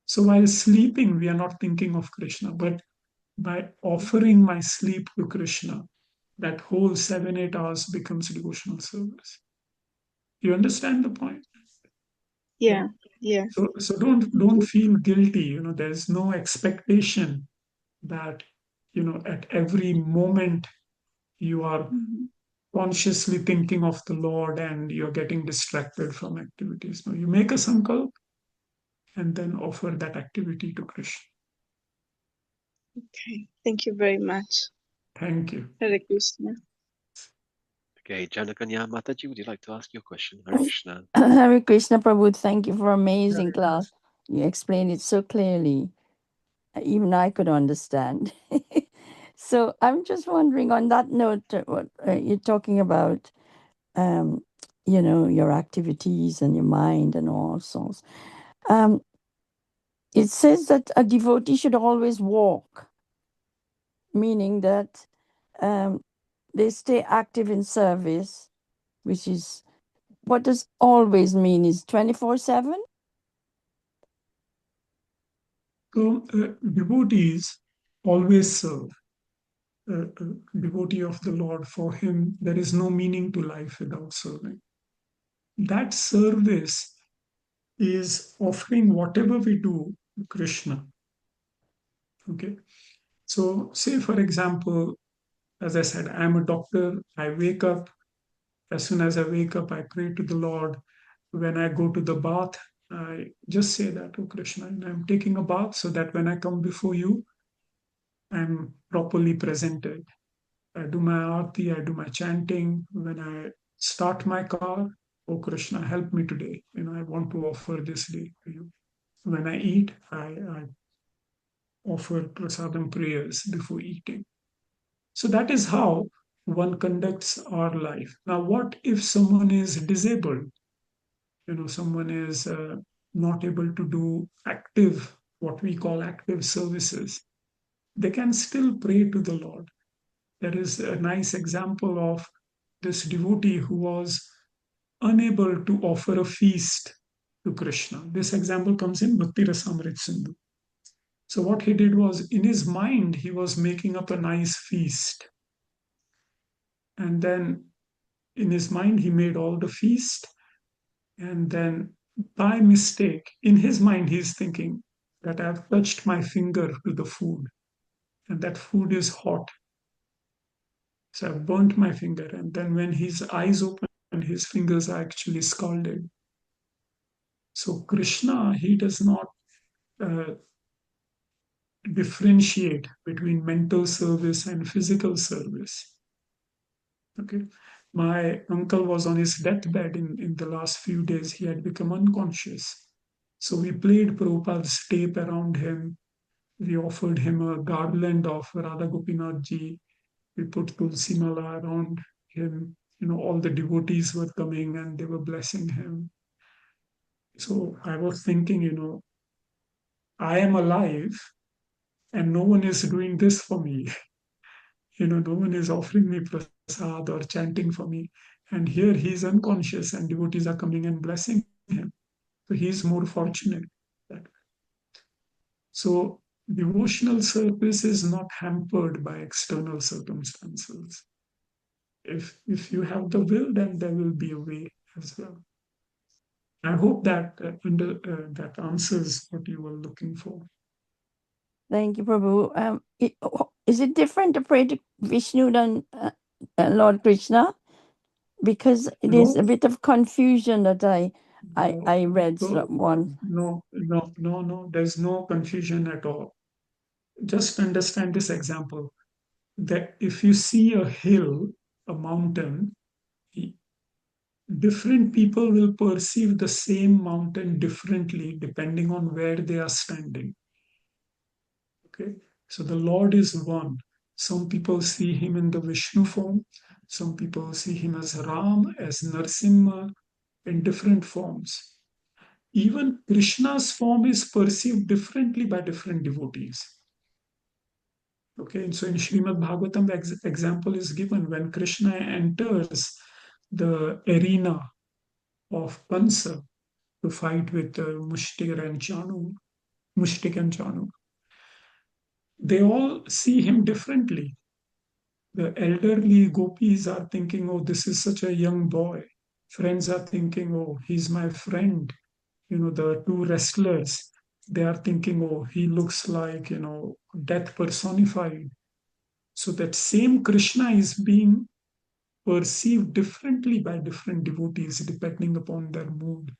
So while sleeping, we are not thinking of Krishna, but by offering my sleep to Krishna, that whole 7, 8 hours becomes devotional service. You understand the point? Yeah. Yeah. So don't feel guilty. There's no expectation that at every moment you are Mhm. consciously thinking of the Lord and you're getting distracted from activities. No, you make a sankalp and then offer that activity to Krishna. Okay. Thank you very much. Thank you. Hare Krishna. Okay, Janakanya Mataji, would you like to ask your question? Hare Krishna. Hare Krishna Prabhu, thank you for amazing Hare class. You explained it so clearly. Even I could understand. So I'm just wondering on that note, what you're talking about, your activities and your mind and all sorts. It says that a devotee should always walk, meaning that they stay active in service, which is, what does always mean? Is 24/7? So devotees always serve. Devotee of the Lord, for him, there is no meaning to life without serving. That service is offering whatever we do to Krishna. Okay. So, say for example, as I said, I'm a doctor. I wake up. As soon as I wake up, I pray to the Lord. When I go to the bath, I just say that, oh Krishna, and I'm taking a bath so that when I come before you, I'm properly presented. I do my arti, I do my chanting. When I start my car, oh Krishna, help me today. I want to offer this day to you. When I eat, I offer prasadam prayers before eating. So that is how one conducts our life. Now, what if someone is disabled? Someone is not able to do active, what we call active services. They can still pray to the Lord. There is a nice example of this devotee who was unable to offer a feast to Krishna. This example comes in Bhakti Rasamrit Sindhu. So what he did was, in his mind, he was making up a nice feast. And then in his mind, he made all the feast. And then by mistake, in his mind, he's thinking that I've touched my finger to the food and that food is hot. So I've burnt my finger. And then when his eyes open, his fingers are actually scalded. So Krishna, he does not uh, differentiate between mental service and physical service. Okay. My uncle was on his deathbed in the last few days. He had become unconscious. So we played Prabhupada's tape around him. We offered him a garland of Radha Gopinath ji. We put Tulsi Mala around him. All the devotees were coming and they were blessing him. So I was thinking, I am alive and no one is doing this for me. No one is offering me prasad or chanting for me. And here he's unconscious and devotees are coming and blessing him. So he's more fortunate. So devotional service is not hampered by external circumstances. If you have the will, then there will be a way as well. I hope that that answers what you were looking for. Thank you, Prabhu. Is it different to pray to Vishnu than Lord Krishna? Because there's a bit of confusion that I read one. No. There's no confusion at all. Just understand this example, that if you see a hill, a mountain, different people will perceive the same mountain differently depending on where they are standing. Okay, so the Lord is one. Some people see him in the Vishnu form, Some people see him as Ram, as Narsimha, in different forms. Even Krishna's form is perceived differently by different devotees. Okay, and so in Śrīmad-Bhāgavatam, the example is given when Krishna enters the arena of Pansa to fight with Mushtik and Chanu. They all see him differently. The elderly gopis are thinking, oh, this is such a young boy. Friends are thinking, oh, he's my friend. The two wrestlers, they are thinking, oh, he looks like, death personified. So that same Krishna is being perceived differently by different devotees depending upon their mood.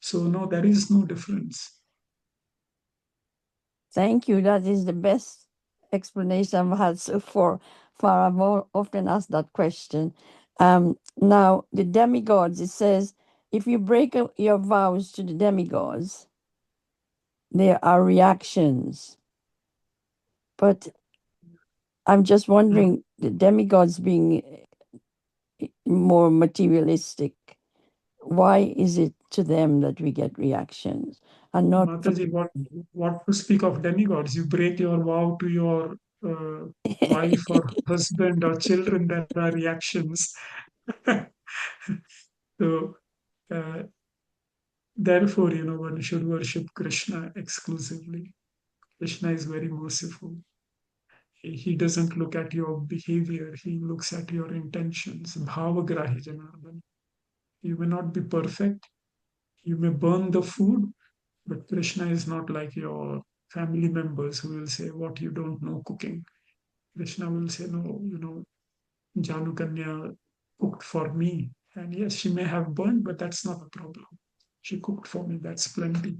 So no, there is no difference. Thank you. That is the best explanation I've had so far. I've often asked that question. Now, the demigods, it says, if you break your vows to the demigods, there are reactions. But I'm just wondering, the demigods being more materialistic, why is it to them that we get reactions and not Mataji, what to speak of demigods? You break your vow to your wife or husband or children, there are reactions. So therefore, one should worship Krishna exclusively. Krishna is very merciful. He doesn't look at your behavior, he looks at your intentions. Bhavagrahi Janardhan. You may not be perfect, you may burn the food, but Krishna is not like your family members who will say, what, you don't know cooking. Krishna will say, no, Janu Kanya cooked for me. And yes, she may have burned, but that's not a problem. She cooked for me, that's plenty.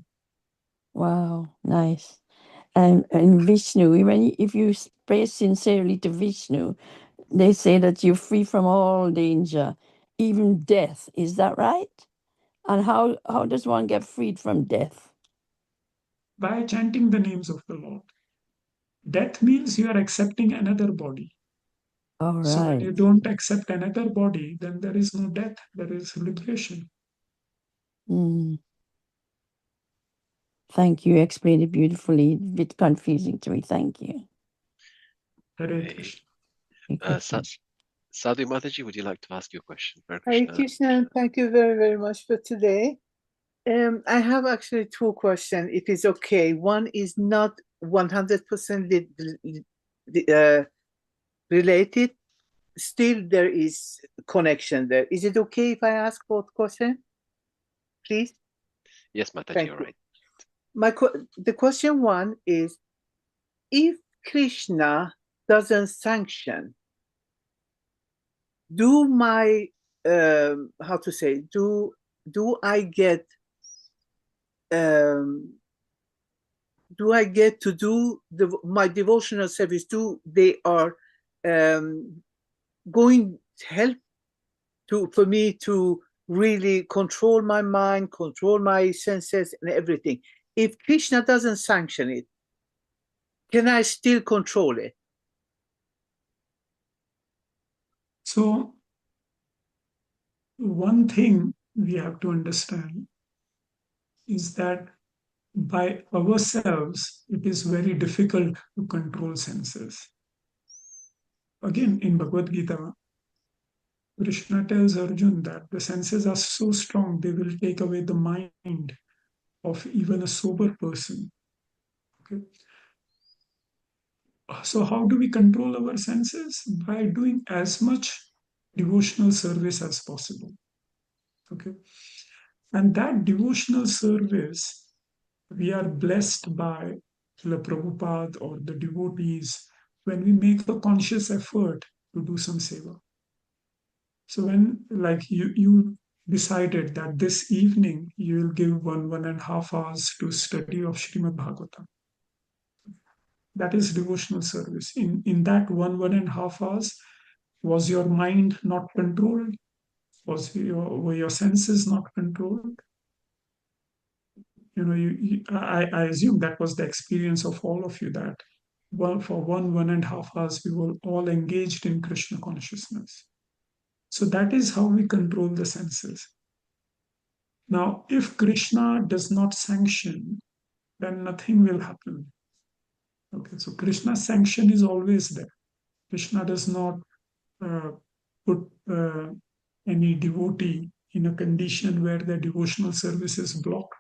Wow, nice. And Vishnu, even if you pray sincerely to Vishnu, they say that you're free from all danger, even death. Is that right? And how does one get freed from death? By chanting the names of the Lord. Death means you are accepting another body. All right. So when you don't accept another body, then there is no death, there is liberation. Thank you. Explained it beautifully. A bit confusing to me. Thank you. Hare Krishna. Sadhu Mataji, would you like to ask your question? Hare Krishna, thank you very, very much for today. I have actually two questions, if it's okay. One is not 100% related. Still, there is connection there. Is it okay if I ask both questions, please? Yes, Mataji, you're right. The question one is, if Krishna doesn't sanction, do my how to say, do I get to do my devotional service? Do they are going to help for me to really control my mind, control my senses and everything? If Krishna doesn't sanction it, can I still control it? So one thing we have to understand is that by ourselves, it is very difficult to control senses. Again, in Bhagavad Gita, Krishna tells Arjuna that the senses are so strong, they will take away the mind of even a sober person. Okay. So how do we control our senses? By doing as much devotional service as possible. Okay. And that devotional service, we are blessed by the Prabhupada or the devotees when we make a conscious effort to do some seva. So when you decided that this evening you will give 1.5 hours to study of Śrīmad-Bhāgavatam. That is devotional service. In that 1.5 hours, was your mind not controlled? Were your senses not controlled? I assume that was the experience of all of you, that for 1.5 hours we were all engaged in Krishna consciousness. So that is how we control the senses. Now, if Krishna does not sanction, then nothing will happen. Okay, so Krishna's sanction is always there. Krishna does not put any devotee in a condition where the devotional service is blocked.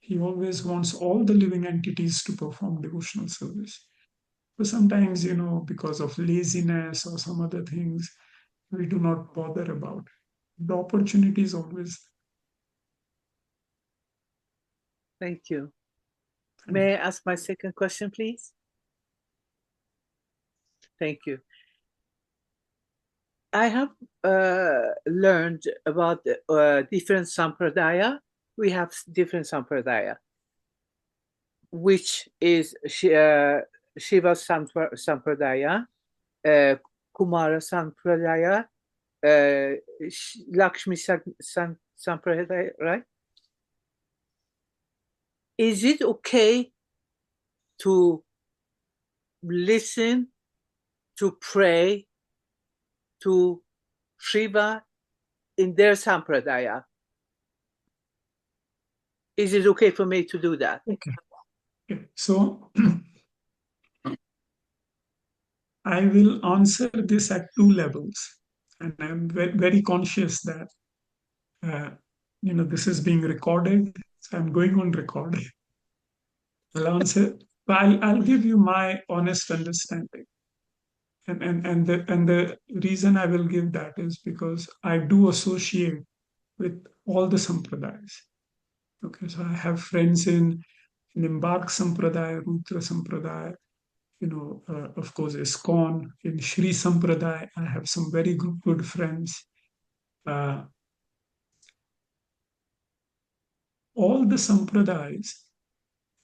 He always wants all the living entities to perform devotional service. But sometimes, because of laziness or some other things, we do not bother about it. The opportunity is always Thank you. there. May I ask my second question, please? Thank you. I have learned about different sampradaya. We have different sampradaya, which is Shiva sampradaya, Kumara sampradaya, Lakshmi sampradaya, right? Is it okay to listen, to pray to Shiva in their sampradaya? Is it okay for me to do that? Okay. So I will answer this at two levels. And I'm very conscious that, this is being recorded. So I'm going on record. I'll answer, but I'll give you my honest understanding. And the reason I will give that is because I do associate with all the sampradayas. Okay, so I have friends in Nimbark Sampradaya, Rudra Sampradaya, of course, ISKCON, in Shri Sampradaya, I have some very good friends. All the Sampradayas,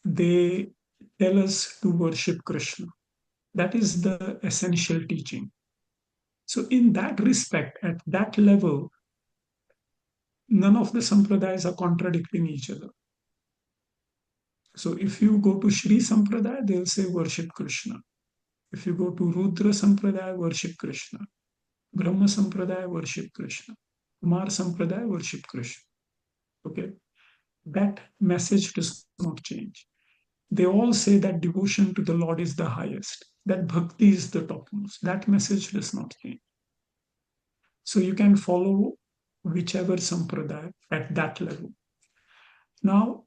they tell us to worship Krishna. That is the essential teaching. So in that respect, at that level, none of the Sampradayas are contradicting each other. So if you go to Shri Sampradaya, they'll say worship Krishna. If you go to Rudra Sampradaya, worship Krishna. Brahma Sampradaya, worship Krishna. Kumar Sampradaya, worship Krishna. Okay? That message does not change. They all say that devotion to the Lord is the highest, that bhakti is the topmost. That message does not change. So you can follow whichever sampradaya at that level. Now,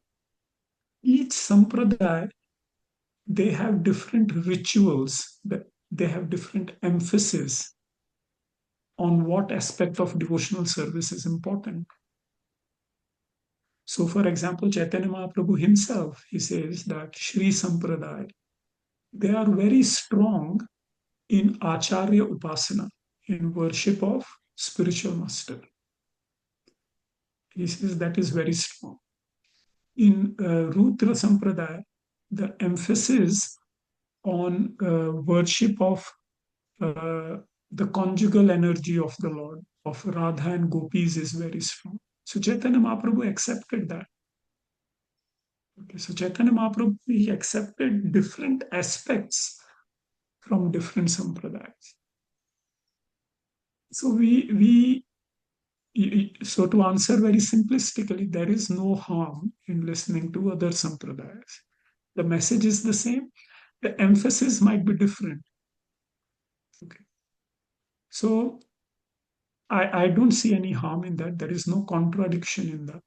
each sampradaya, they have different rituals, they have different emphasis on what aspect of devotional service is important. So, for example, Chaitanya Mahaprabhu himself, he says that Shri Sampradaya, they are very strong in Acharya Upasana, in worship of spiritual master. He says that is very strong. In Rudra Sampradaya, the emphasis on worship of the conjugal energy of the Lord, of Radha and Gopis, is very strong. So Chaitanya Mahaprabhu accepted that. Okay, so Chaitanya Mahaprabhu, he accepted different aspects from different sampradayas. So so to answer very simplistically, there is no harm in listening to other sampradayas. The message is the same. The emphasis might be different. Okay. So I don't see any harm in that. There is no contradiction in that.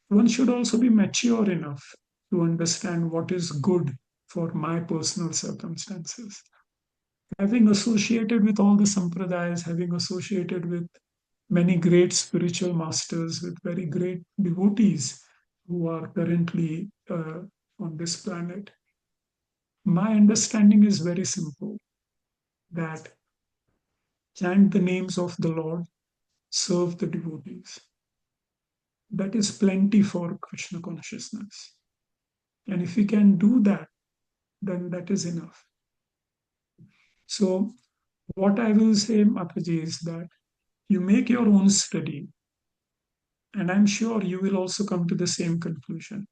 One should also be mature enough to understand what is good for my personal circumstances. Having associated with all the sampradayas, having associated with many great spiritual masters, with very great devotees who are currently on this planet, my understanding is very simple, that chant the names of the Lord, serve the devotees. That is plenty for Krishna consciousness. And if we can do that, then that is enough. So what I will say, Mataji, is that you make your own study, and I'm sure you will also come to the same conclusion,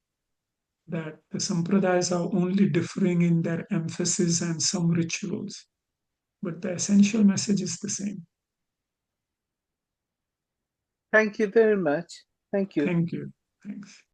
that the sampradayas are only differing in their emphasis and some rituals, but the essential message is the same. Thank you very much. Thank you. Thank you. Thanks.